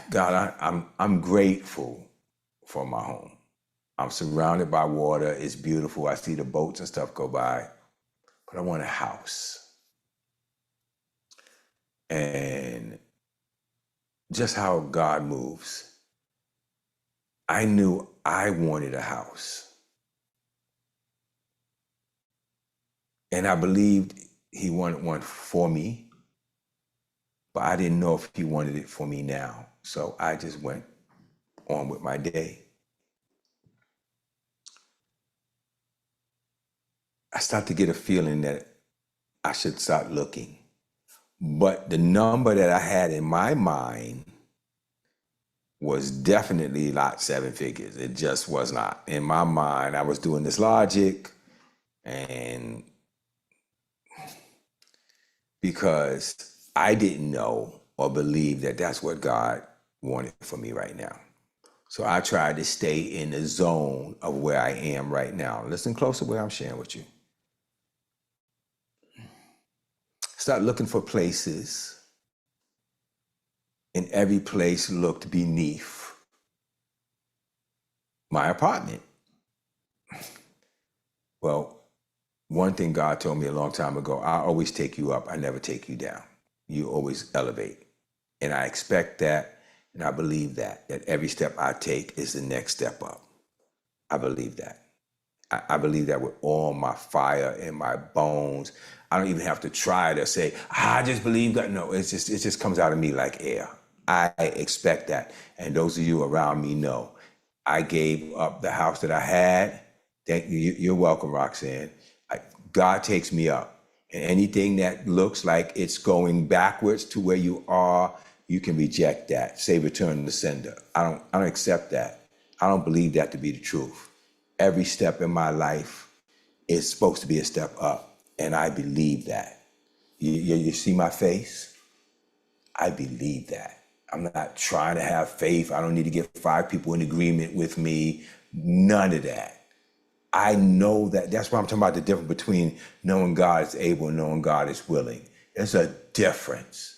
God, I'm grateful for my home. I'm surrounded by water. It's beautiful. I see the boats and stuff go by, but I want a house. And just how God moves, I knew I wanted a house. And I believed he wanted one for me, but I didn't know if he wanted it for me now. So I just went on with my day. I started to get a feeling that I should start looking. But the number that I had in my mind was definitely not 7 figures. It just was not. In my mind, I was doing this logic, and because I didn't know or believe that that's what God wanted for me right now. So I tried to stay in the zone of where I am right now. Listen close to what I'm sharing with you. Start looking for places, and every place looked beneath my apartment. Well, one thing God told me a long time ago, I always take you up, I never take you down. You always elevate. And I expect that, and I believe that every step I take is the next step up. I believe that. I believe that with all my fire in my bones. I don't even have to try to say, I just believe that. No, it just comes out of me like air. I expect that. And those of you around me know. I gave up the house that I had. Thank you. You're welcome, Roxanne. God takes me up. And anything that looks like it's going backwards to where you are, you can reject that. Say return to the sender. I don't accept that. I don't believe that to be the truth. Every step in my life is supposed to be a step up. And I believe that. You see my face? I believe that. I'm not trying to have faith. I don't need to get 5 people in agreement with me. None of that. I know that. That's why I'm talking about the difference between knowing God is able and knowing God is willing. There's a difference.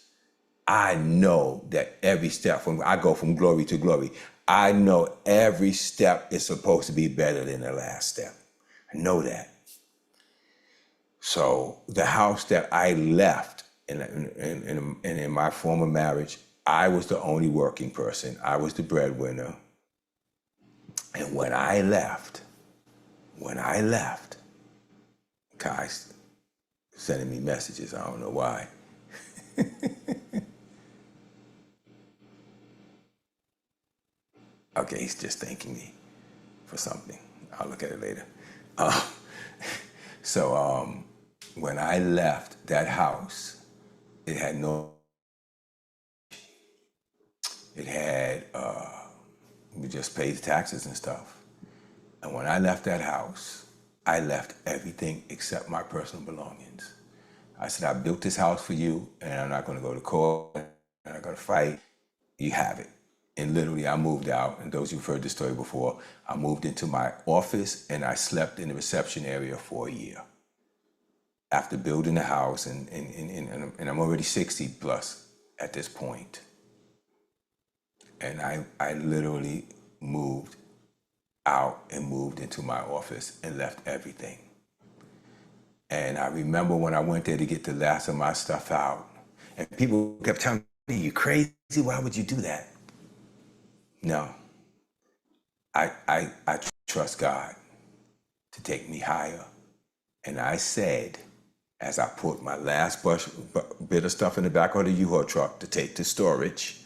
I know that every step, I go from glory to glory, I know every step is supposed to be better than the last step. I know that. So the house that I left in my former marriage, I was the only working person. I was the breadwinner. And when I left, guys sending me messages, I don't know why. Okay, he's just thanking me for something. I'll look at it later. When I left that house, it had we just paid taxes and stuff. And when I left that house, I left everything except my personal belongings. I said, I built this house for you, and I'm not gonna go to court, I'm not gonna fight. You have it. And literally I moved out, and those who've heard this story before, I moved into my office and I slept in the reception area for a year. After building the house, and I'm already 60 plus at this point. And I literally moved out and moved into my office and left everything. And I remember when I went there to get the last of my stuff out, and people kept telling me, you crazy, why would you do that? No, I trust God to take me higher. And I said, as I put my last bit of stuff in the back of the U-Haul truck to take to storage,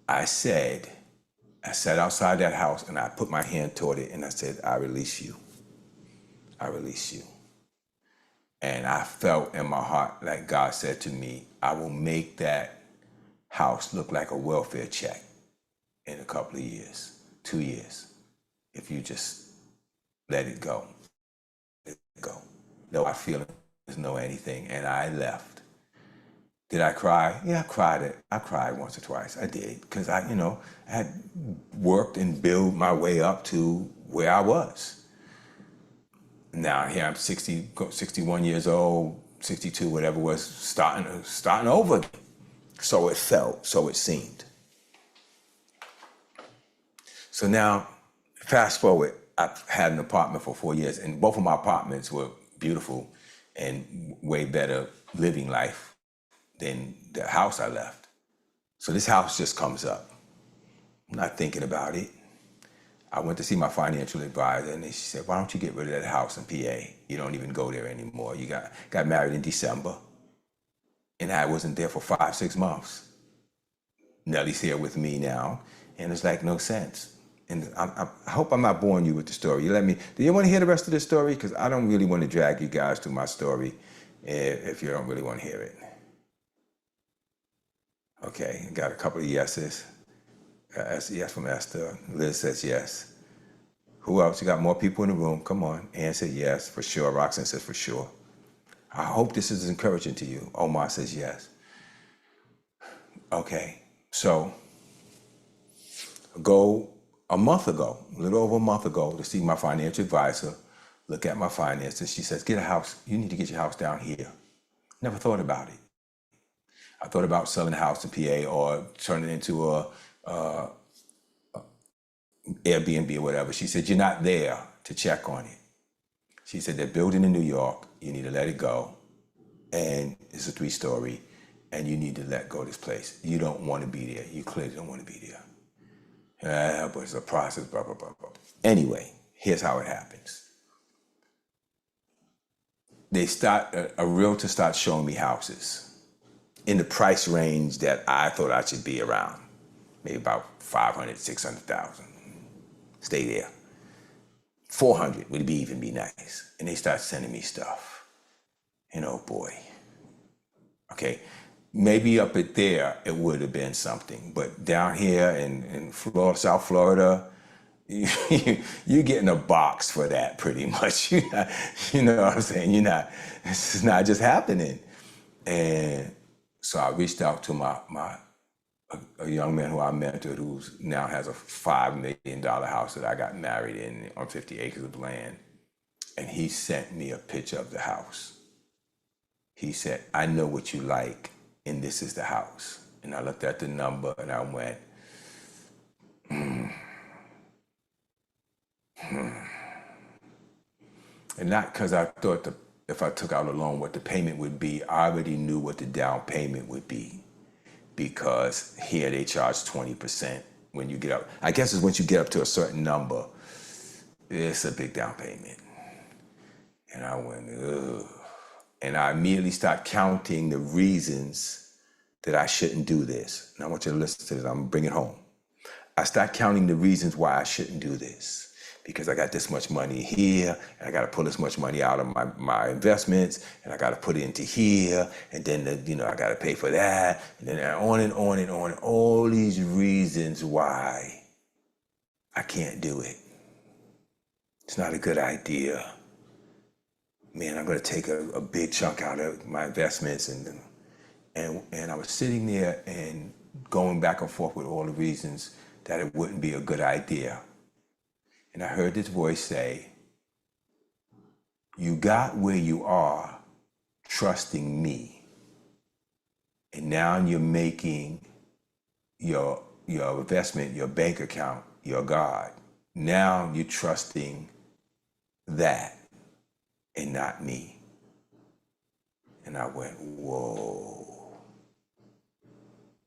I sat outside that house and I put my hand toward it and I said, I release you. I release you. And I felt in my heart like God said to me, I will make that house look like a welfare check in a couple of years, 2 years, if you just let it go. Let it go. No, I feel there's no anything. And I left. Did I cry? Yeah, I cried once or twice. I did, because I had worked and built my way up to where I was. Now here I'm 61 years old, 62, whatever it was, starting over. So it felt, so it seemed. So now, fast forward, I've had an apartment for 4 years, and both of my apartments were beautiful and way better living life than the house I left. So this house just comes up. I'm not thinking about it. I went to see my financial advisor, and she said, "Why don't you get rid of that house in PA? You don't even go there anymore. You got married in December, and I wasn't there for 5-6 months. Nellie's here with me now, and it's like no sense." And I hope I'm not boring you with the story. Do you want to hear the rest of the story? Because I don't really want to drag you guys through my story if you don't really want to hear it. Okay, got a couple of yeses. Yes from Esther. Liz says yes. Who else? You got more people in the room. Come on. Ann said yes, for sure. Roxanne says for sure. I hope this is encouraging to you. Omar says yes. Okay, so go a little over a month ago, to see my financial advisor, look at my finances. She says, get a house. You need to get your house down here. Never thought about it. I thought about selling a house in PA or turning it into a Airbnb or whatever. She said, you're not there to check on it. She said, they're building in New York. You need to let it go. And it's a 3-story, and you need to let go of this place. You don't want to be there. You clearly don't want to be there. But it's a process, blah, blah, blah, blah. Anyway, here's how it happens. A realtor starts showing me houses in the price range that I thought I should be around. Maybe about 500, 600,000. Stay there. 400 would even be nice. And they start sending me stuff. And oh boy. Okay. Maybe up at there, it would have been something. But down here in Florida, South Florida, you're getting a box for that pretty much. You know what I'm saying? This is not just happening. And so I reached out to a young man who I mentored, who now has a $5 million house that I got married in on 50 acres of land. And he sent me a picture of the house. He said, I know what you like, and this is the house. And I looked at the number and I went, And not because I thought if I took out a loan what the payment would be. I already knew what the down payment would be, because here they charge 20% when you get up. I guess it's once you get up to a certain number, it's a big down payment. And I went, ugh. And I immediately start counting the reasons that I shouldn't do this. And I want you to listen to this. I'm gonna bring it home. I start counting the reasons why I shouldn't do this. Because I got this much money here, and I got to pull this much money out of my investments, and I got to put it into here, and then I got to pay for that, and then on and on and on. All these reasons why I can't do it. It's not a good idea. Man, I'm going to take a big chunk out of my investments, and I was sitting there and going back and forth with all the reasons that it wouldn't be a good idea. And I heard this voice say, you got where you are trusting me. And now you're making your investment, your bank account, your God. Now you're trusting that and not me. And I went, whoa.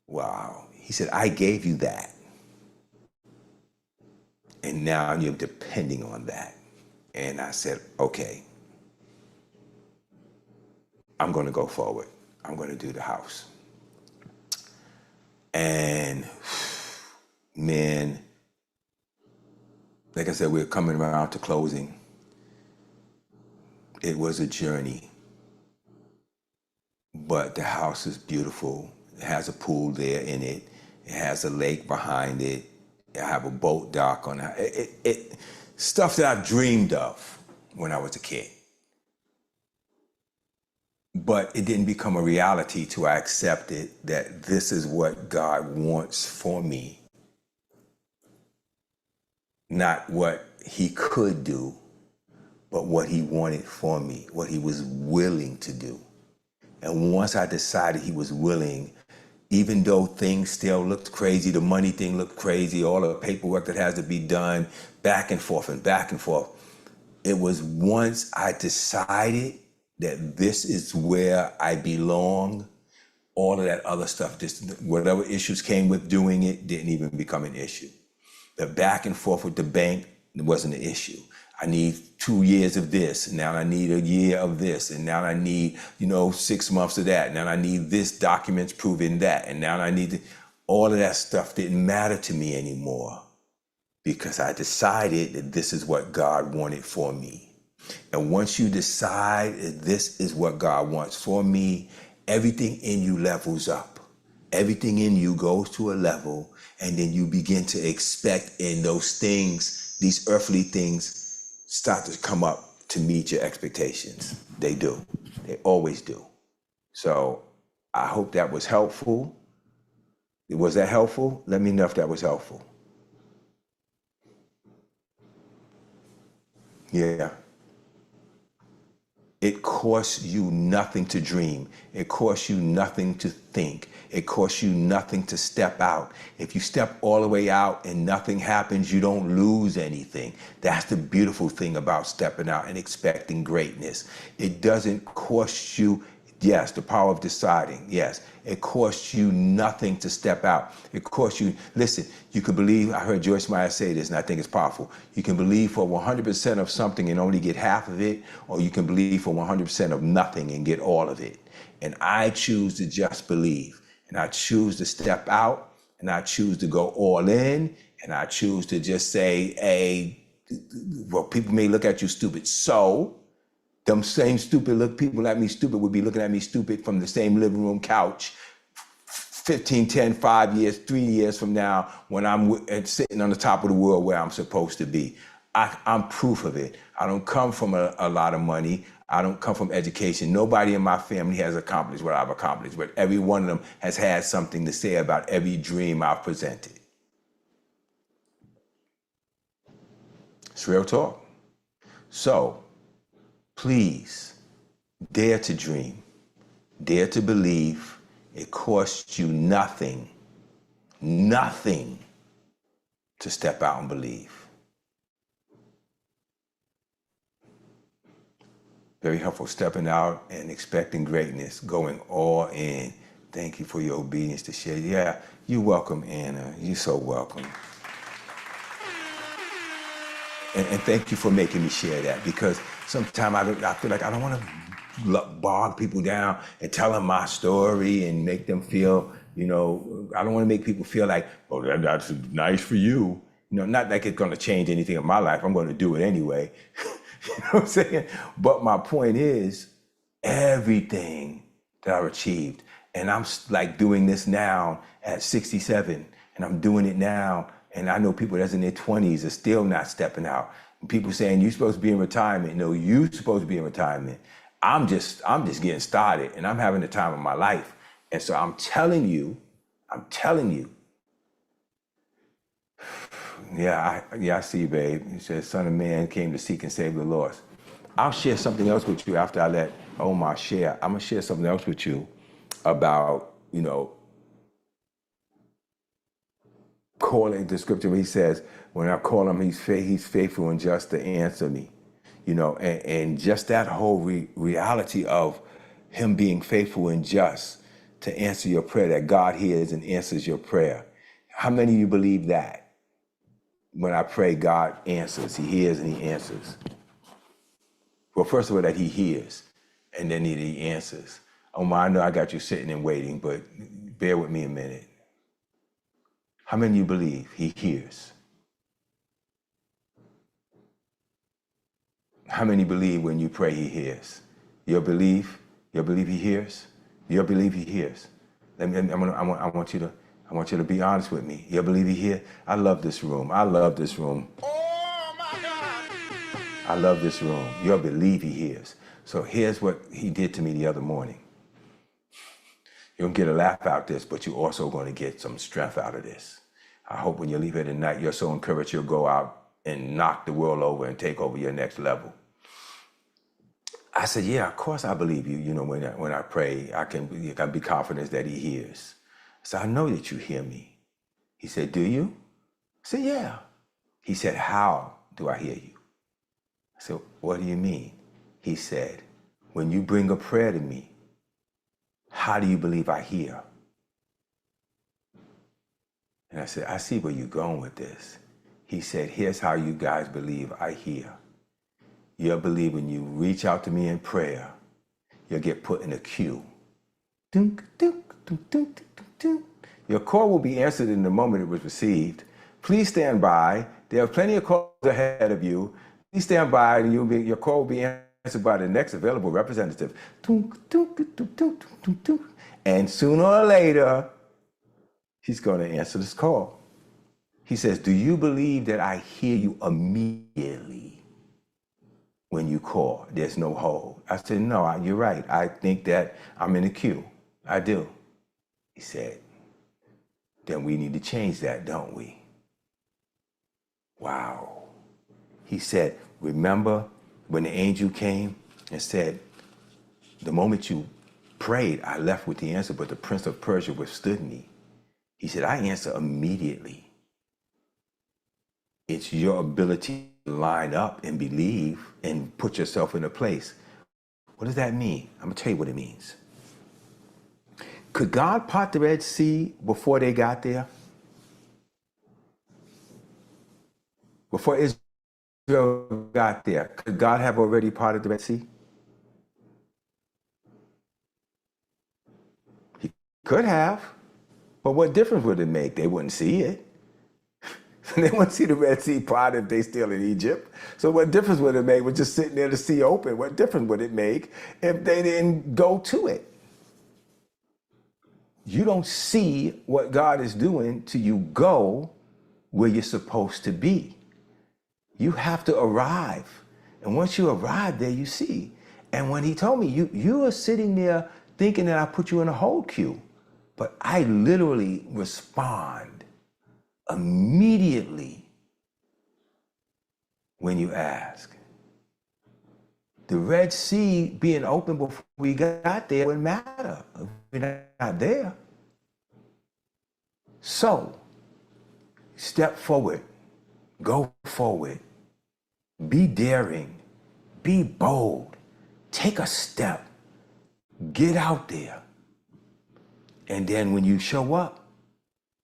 Wow. He said, I gave you that. And now you're depending on that. And I said, okay, I'm going to go forward. I'm going to do the house. And man, like I said, we're coming around to closing. It was a journey, but the house is beautiful. It has a pool there in it. It has a lake behind it. I have a boat dock on it. Stuff that I've dreamed of when I was a kid. But it didn't become a reality till I accepted that this is what God wants for me. Not what he could do, but what he wanted for me, what he was willing to do. And once I decided he was willing, even though things still looked crazy, the money thing looked crazy, all the paperwork that has to be done, back and forth and back and forth. It was once I decided that this is where I belong, all of that other stuff, just whatever issues came with doing it didn't even become an issue. The back and forth with the bank wasn't an issue. I need 2 years of this, and now I need a year of this, and now I need, 6 months of that, and now I need this documents proving that, and now I need all of that stuff didn't matter to me anymore because I decided that this is what God wanted for me. And once you decide that this is what God wants for me, everything in you levels up. Everything in you goes to a level, and then you begin to expect in those things, these earthly things, start to come up to meet your expectations. They do. They always do. So I hope that was helpful. Was that helpful? Let me know if that was helpful. Yeah. It costs you nothing to dream. It costs you nothing to think. It costs you nothing to step out. If you step all the way out and nothing happens, you don't lose anything. That's the beautiful thing about stepping out and expecting greatness. It doesn't cost you, yes, the power of deciding, yes. It costs you nothing to step out. It costs you, listen, you can believe, I heard Joyce Meyer say this, and I think it's powerful. You can believe for 100% of something and only get half of it, or you can believe for 100% of nothing and get all of it. And I choose to just believe, and I choose to step out, and I choose to go all in, and I choose to just say, hey, well, people may look at you stupid, so them same stupid people at me stupid would be looking at me stupid from the same living room couch 15, 10, 5 years, 3 years from now when I'm sitting on the top of the world where I'm supposed to be. I'm proof of it. I don't come from a lot of money. I don't come from education. Nobody in my family has accomplished what I've accomplished, but every one of them has had something to say about every dream I've presented. It's real talk. So, please, dare to dream, dare to believe. It costs you nothing to step out and believe. Very helpful, stepping out and expecting greatness, going all in. Thank you for your obedience to share. Yeah, you're welcome, Anna. You're so welcome. And thank you for making me share that, because sometimes I feel like I don't want to bog people down and tell them my story and make them feel, I don't want to make people feel like, oh, that's nice for you. Not like it's going to change anything in my life. I'm going to do it anyway. You know what I'm saying? But my point is, everything that I've achieved, and I'm like doing this now at 67, and I'm doing it now. And I know people that's in their 20s are still not stepping out. And people saying, you're supposed to be in retirement. No, you're supposed to be in retirement. I'm just getting started, and I'm having the time of my life. And so I'm telling you, I see you, babe. He says, Son of Man came to seek and save the lost. I'll share something else with you after I let Omar share. I'm gonna share something else with you about, calling the scripture where he says, when I call him, he's faithful and just to answer me. And just that whole reality of him being faithful and just to answer your prayer, that God hears and answers your prayer. How many of you believe that? When I pray, God answers. He hears and he answers. Well, first of all, that he hears, and then he answers. Omar, I know I got you sitting and waiting, but bear with me a minute. How many of you believe he hears? How many believe when you pray he hears? You believe he hears? You believe he hears? I want you to be honest with me. You believe he hears? I love this room. Oh my God! I love this room. You believe he hears. So here's what he did to me the other morning. You're gonna get a laugh out of this, but you're also gonna get some strength out of this. I hope when you leave here tonight, you're so encouraged you'll go out and knock the world over and take over your next level. I said, yeah, of course I believe you. When I pray, I can be confident that he hears. So I know that you hear me. He said, do you? I said, yeah. He said, how do I hear you? I said, what do you mean? He said, when you bring a prayer to me, how do you believe I hear? And I said, I see where you're going with this. He said, here's how you guys believe I hear. You'll believe when you reach out to me in prayer, you'll get put in a queue. Dunk, dunk, dunk, dunk, dunk, dunk. Your call will be answered in the moment it was received. Please stand by. There are plenty of calls ahead of you. Please stand by, and your call will be answered by the next available representative. Dunk, dunk, dunk, dunk, dunk, dunk, dunk. And sooner or later, he's going to answer this call. He says, do you believe that I hear you immediately when you call? There's no hold. I said, no, you're right. I think that I'm in the queue. I do. He said, then we need to change that, don't we? Wow. He said, remember when the angel came and said, the moment you prayed, I left with the answer, but the prince of Persia withstood me. He said, I answer immediately. It's your ability to line up and believe and put yourself in a place. What does that mean? I'm gonna tell you what it means. Could God part the Red Sea before they got there? Before Israel got there, could God have already parted the Red Sea? He could have, but what difference would it make? They wouldn't see it. They wouldn't see the Red Sea part if they still in Egypt. So what difference would it make with just sitting there, the sea open? What difference would it make if they didn't go to it? You don't see what God is doing till you go where you're supposed to be. You have to arrive. And once you arrive there, you see. And when he told me, you are sitting there thinking that I put you in a hold queue, but I literally respond immediately when you ask. The Red Sea being open before we got there wouldn't matter if we're not there. So, step forward, go forward, be daring, be bold, take a step, get out there. And then when you show up,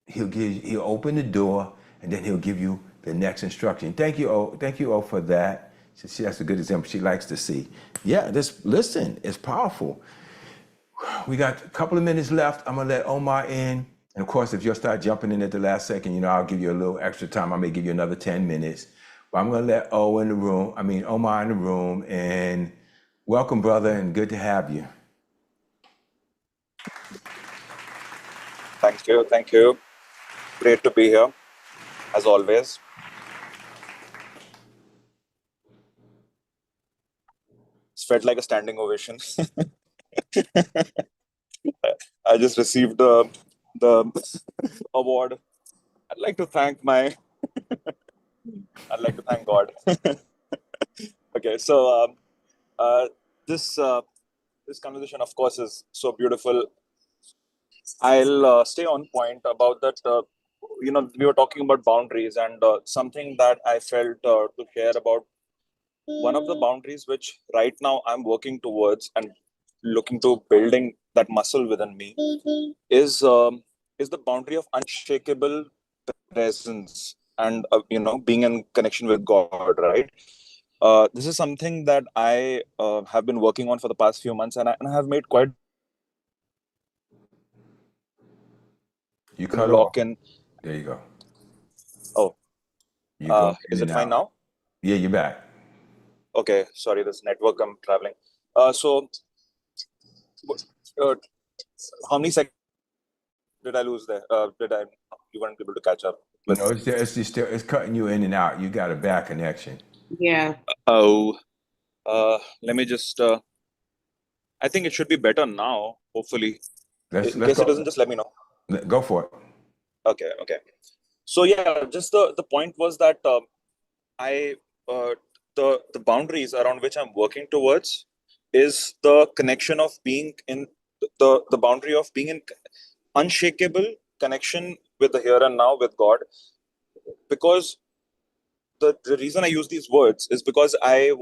he'll open the door, and then he'll give you the next instruction. Thank you, O, for that. That's a good example. She likes to see. Yeah, listen, it's powerful. We got a couple of minutes left. I'm gonna let Omar in. And of course, if you'll start jumping in at the last second, I'll give you a little extra time. I may give you another 10 minutes. But I'm gonna let Omar in the room, and welcome, brother, and good to have you. Thank you. Great to be here, as always. It's felt like a standing ovation. I just received the award. I'd like to thank God. Okay, so this conversation, of course, is so beautiful. I'll stay on point about that. We were talking about boundaries, and something that I felt to share about. One of the boundaries which right now I'm working towards and looking to building that muscle within me is the boundary of unshakable presence and being in connection with God, right? This is something that I have been working on for the past few months, and I have made quite You cut lock off. in. There you go. Oh, is it fine now? Yeah, you're back. Okay, sorry, this network, I'm traveling. So how many seconds did I lose there? You weren't able to catch up? No, it's cutting you in and out. You got a bad connection. Yeah. Oh, let me just. I think it should be better now. Hopefully, in case it doesn't, just let me know. Go for it. Okay. So yeah, just the point was that the boundaries around which I'm working towards is the connection of being in the boundary of being in unshakable connection with the here and now with God. Because the reason I use these words is because I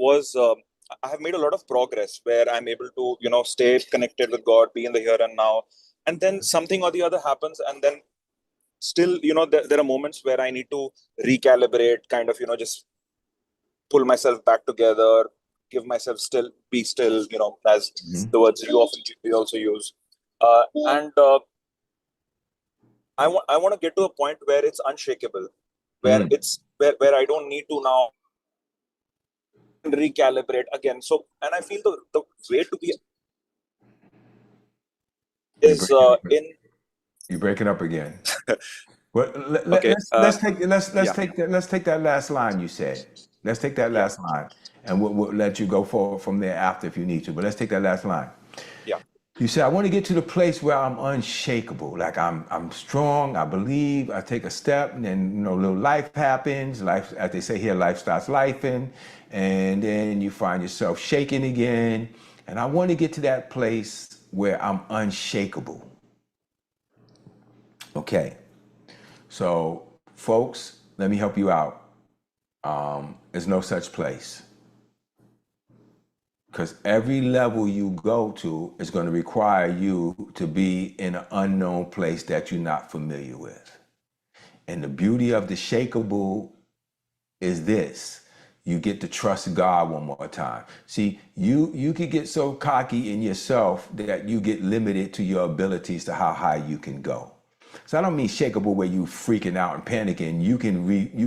have made a lot of progress where I'm able to stay connected with God, be in the here and now, and then something or the other happens, and then still, there are moments where I need to recalibrate, kind of, just pull myself back together, give myself be still, as the words you also use. And I want to get to a point where it's unshakable, where where I don't need to now recalibrate again. So, and I feel the way to be is You're breaking up again. Well, okay. let's take that last line you said. Let's take that last line, and we'll let you go forward from there after if you need to. But let's take that last line. Yeah. You said, I want to get to the place where I'm unshakable. Like I'm strong. I believe. I take a step, and then little life happens. Life, as they say here, life starts lifing, and then you find yourself shaking again. And I want to get to that place where I'm unshakable. Okay. So, folks, let me help you out. There's no such place. Because every level you go to is going to require you to be in an unknown place that you're not familiar with. And the beauty of the shakeable is this. You get to trust God one more time. See, you could get so cocky in yourself that you get limited to your abilities to how high you can go. So I don't mean shakeable where you freaking out and panicking. You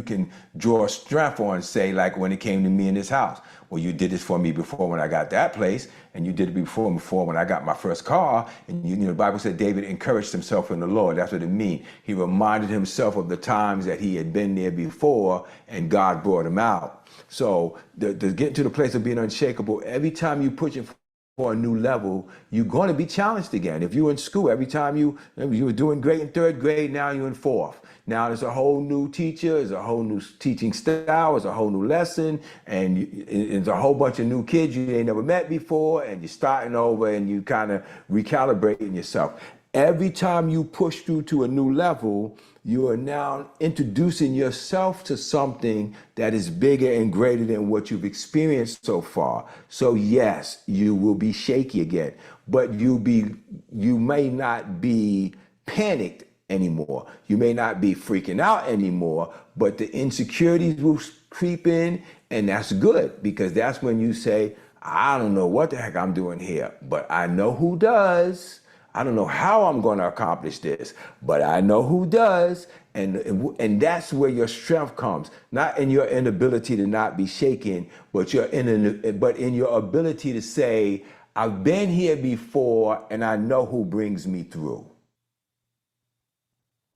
can draw strength on, say, like when it came to me in this house. Well, you did this for me before when I got that place, and you did it before when I got my first car. And the Bible said David encouraged himself in the Lord. That's what it means. He reminded himself of the times that he had been there before, and God brought him out. So to get to the place of being unshakable, every time you push it for a new level, you're going to be challenged again. If you're in school, every time you were doing great in third grade, now you're in fourth. Now there's a whole new teacher, there's a whole new teaching style, there's a whole new lesson, and there's a whole bunch of new kids you ain't never met before, and you're starting over and you kind of recalibrating yourself. Every time you push through to a new level, you are now introducing yourself to something that is bigger and greater than what you've experienced so far. So yes, you will be shaky again, but you may not be panicked anymore. You may not be freaking out anymore, but the insecurities will creep in, and that's good, because that's when you say, I don't know what the heck I'm doing here, but I know who does. I don't know how I'm going to accomplish this, but I know who does. And that's where your strength comes, not in your inability to not be shaken, but in your ability to say, I've been here before and I know who brings me through.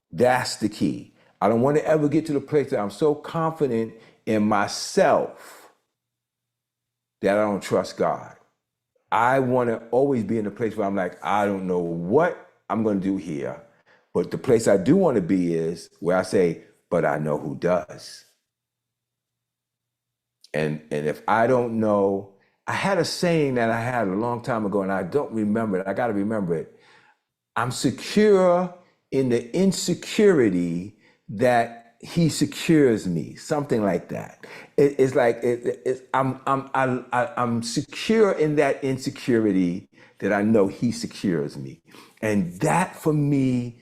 That's the key. I don't want to ever get to the place that I'm so confident in myself that I don't trust God. I want to always be in a place where I'm like, I don't know what I'm going to do here. But the place I do want to be is where I say, but I know who does. And if I don't know, I had a saying that I had a long time ago, and I don't remember it. I got to remember it. I'm secure in the insecurity that he secures me, something like that. It's like I'm secure in that insecurity that I know he secures me, and that for me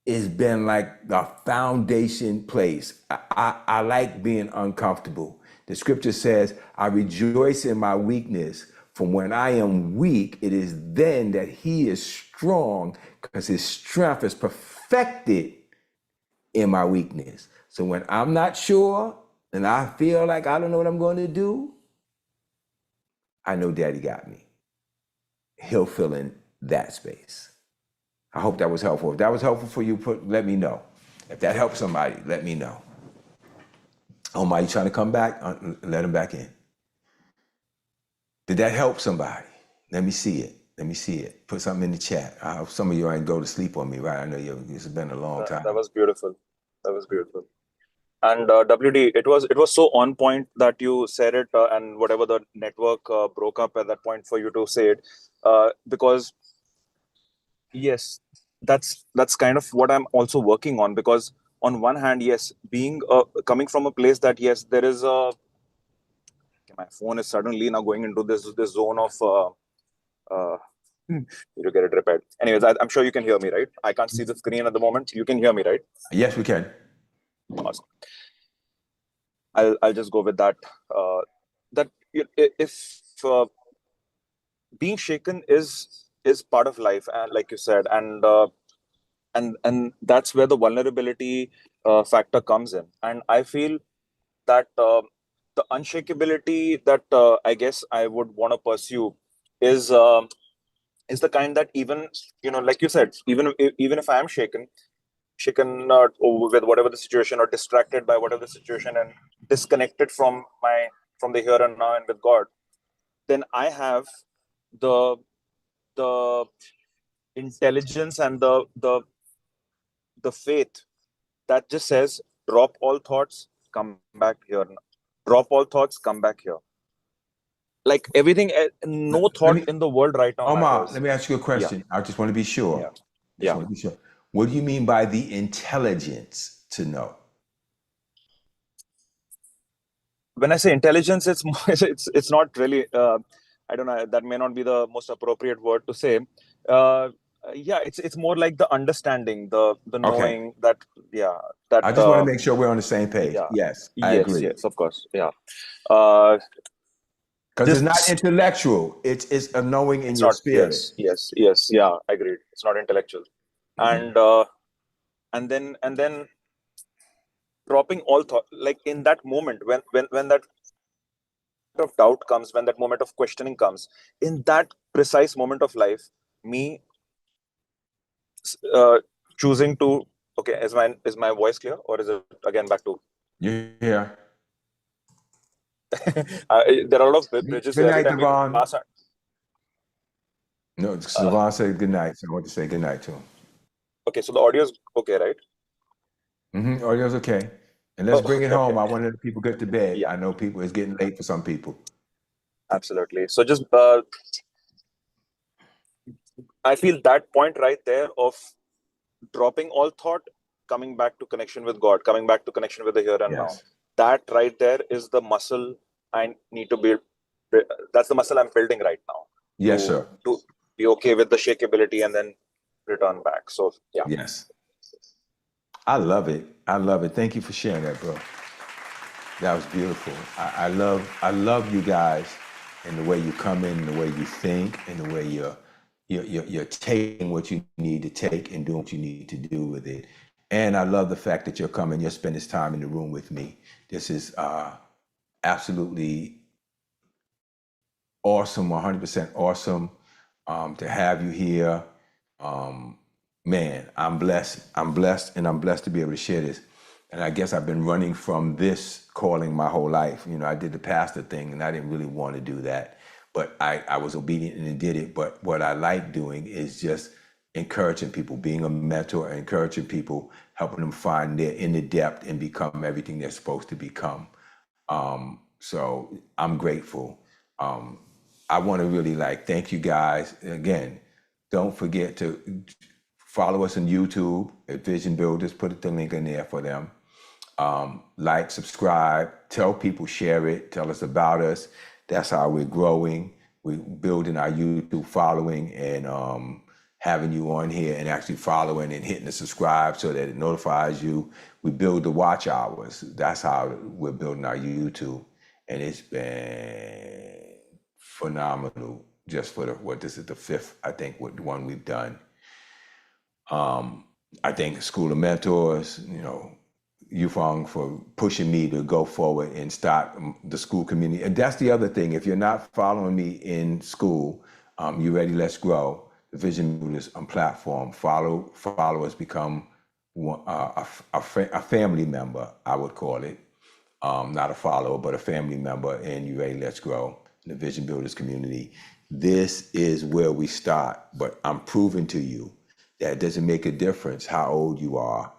has been like the foundation place. I like being uncomfortable. The scripture says, "I rejoice in my weakness. From when I am weak, it is then that he is strong, because his strength is perfected in my weakness." So when I'm not sure and I feel like I don't know what I'm going to do, I know Daddy got me. He'll fill in that space. I hope that was helpful. If that was helpful for you, let me know. If that helps somebody, let me know. Omar, you trying to come back? Let him back in. Did that help somebody? Let me see it. Let me see it. Put something in the chat. I hope some of you ain't go to sleep on me, right? I know it's been a long time. That was beautiful. That was beautiful. And WD, it was so on point that you said it, and whatever the network broke up at that point for you to say it, because yes, that's kind of what I'm also working on. Because on one hand, yes, being coming from a place that yes, there is a, my phone is suddenly now going into this zone of to get it repaired. Anyways, I'm sure you can hear me, right? I can't see the screen at the moment. You can hear me, right? Yes, we can. Awesome. I'll just go with that. That if being shaken is part of life, and like you said, and that's where the vulnerability factor comes in. And I feel that the unshakability that I guess I would want to pursue is the kind that, even like you said, even if I am shaken with whatever the situation, or distracted by whatever the situation, and disconnected from the here and now and with God, then I have the the intelligence and the faith that just says, drop all thoughts, come back here now. Drop all thoughts, come back here. Like everything, no thought in the world right now Omar, matters. let me ask you a question. I just want to be sure. Yeah. Just want to be sure. What do you mean by the intelligence to know? When I say intelligence, it's more, it's not really. I don't know. That may not be the most appropriate word to say. It's more like the understanding, the knowing that. Yeah, that. I just want to make sure we're on the same page. Yeah. Yes, I agree. Yes, of course. Yeah. Because it's not intellectual. It's a knowing in your spirit. Yes. Yeah, I agree. It's not intellectual, and then dropping all thought, like in that moment when that of doubt comes, when that moment of questioning comes, in that precise moment of life, me choosing to, okay, is my voice clear, or is it again back to? Yeah. There are a lot of bridges. Good Every night, time we Devon. pass. No, Devon said good night, so I want to say good night to him. Okay, so the audio is okay, right? Audio's okay. And let's bring it home. Okay. I want to let people get to bed. Yeah. I know it's getting late for some people. Absolutely. So just I feel that point right there of dropping all thought, coming back to connection with God, coming back to connection with the here and now. That right there is the muscle I need to build. That's the muscle I'm building right now. Yes, sir. To be okay with the shakeability and then return back. So yeah. Yes. I love it. Thank you for sharing that, bro. That was beautiful. I love you guys, and the way you come in, and the way you think, and the way you're taking what you need to take and doing what you need to do with it. And I love the fact that you're coming, you'll spend this time in the room with me. This is absolutely awesome, 100% awesome to have you here. Man, I'm blessed, and I'm blessed to be able to share this. And I guess I've been running from this calling my whole life. I did the pastor thing, and I didn't really want to do that. But I was obedient and did it. But what I like doing is just encouraging people, being a mentor, encouraging people, helping them find their inner depth and become everything they're supposed to become. So I'm grateful. I want to really thank you guys. Again, don't forget to follow us on YouTube at Vision Builders. Put the link in there for them. Like, subscribe, tell people, share it, tell us about us. That's how we're growing. We're building our YouTube following, and having you on here and actually following and hitting the subscribe so that it notifies you. We build the watch hours. That's how we're building our YouTube. And it's been phenomenal just for this is the fifth, I think, one we've done. I think School of Mentors, Yufeng, for pushing me to go forward and start the school community. And that's the other thing. If you're not following me in school, You Ready, Let's Grow, the Vision Builders platform. Follow us, become a family member, I would call it. Not a follower, but a family member in You Ready, Let's Grow, the Vision Builders community. This is where we start, but I'm proving to you that it doesn't make a difference how old you are.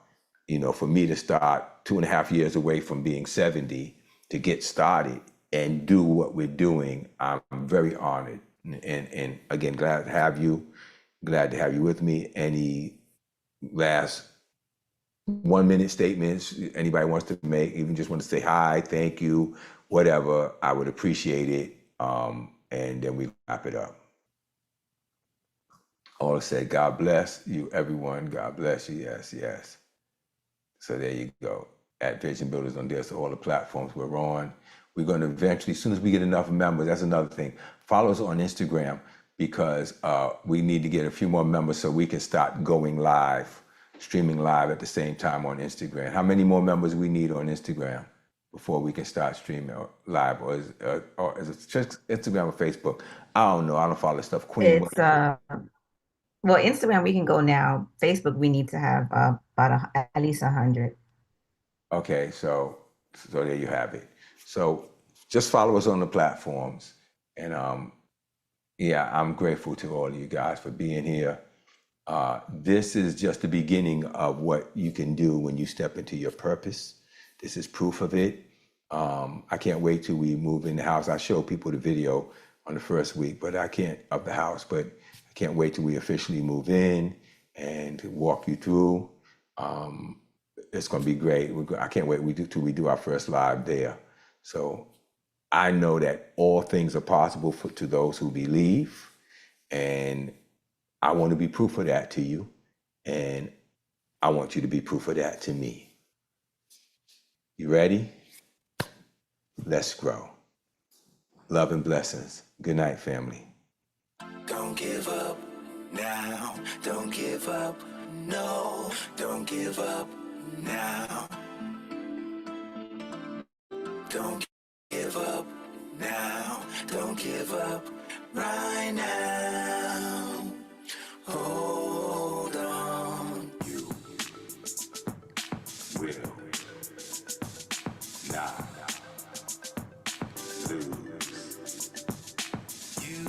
For me to start 2.5 years away from being 70 to get started and do what we're doing, I'm very honored. And again, glad to have you with me. Any last 1-minute statements anybody wants to make, even just want to say hi, thank you, whatever, I would appreciate it. And then we wrap it up. All said, God bless you, everyone. God bless you. Yes, yes. So there you go. At Vision Builders on this, all the platforms we're on. We're going to eventually, as soon as we get enough members, that's another thing. Follow us on Instagram because we need to get a few more members so we can start going live, streaming live at the same time on Instagram. How many more members we need on Instagram before we can start streaming live? Or is it just Instagram or Facebook? I don't know. I don't follow this stuff. Queen. It's well, Instagram we can go now. Facebook we need to have at least 100. Okay, so there you have it. So just follow us on the platforms, and yeah, I'm grateful to all of you guys for being here. This is just the beginning of what you can do when you step into your purpose. This is proof of it. I can't wait till we move in the house. I show people the video on the first week, but I can't of the house. But I can't wait till we officially move in and walk you through. It's going to be great. I can't wait till we do our first live there. So I know that all things are possible to those who believe, and I want to be proof of that to you, and I want you to be proof of that to me. You ready? Let's grow. Love and blessings. Good night, family. Don't give up now. Don't give up. No, don't give up now. Don't give up now. Don't give up right now. Hold on. You will not lose. You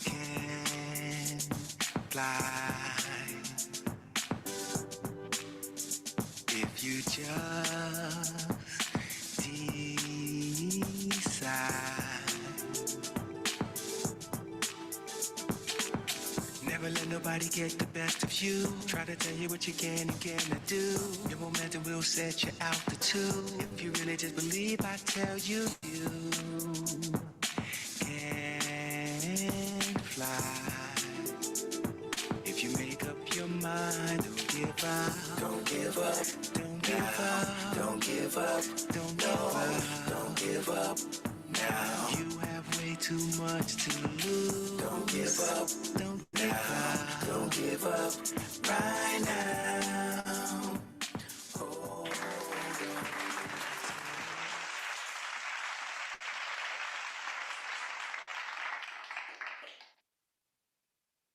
can fly if you just decide. Never let nobody get the best of you. Try to tell you what you can and cannot do. Your momentum will set you altitude. If you really just believe, I tell you, you can fly. If you make up your mind, don't give up. Don't give up. Don't give up. Don't give up. Don't give up. Don't give up. Now you have way too much to lose. Don't give up. Don't give up. Don't give up.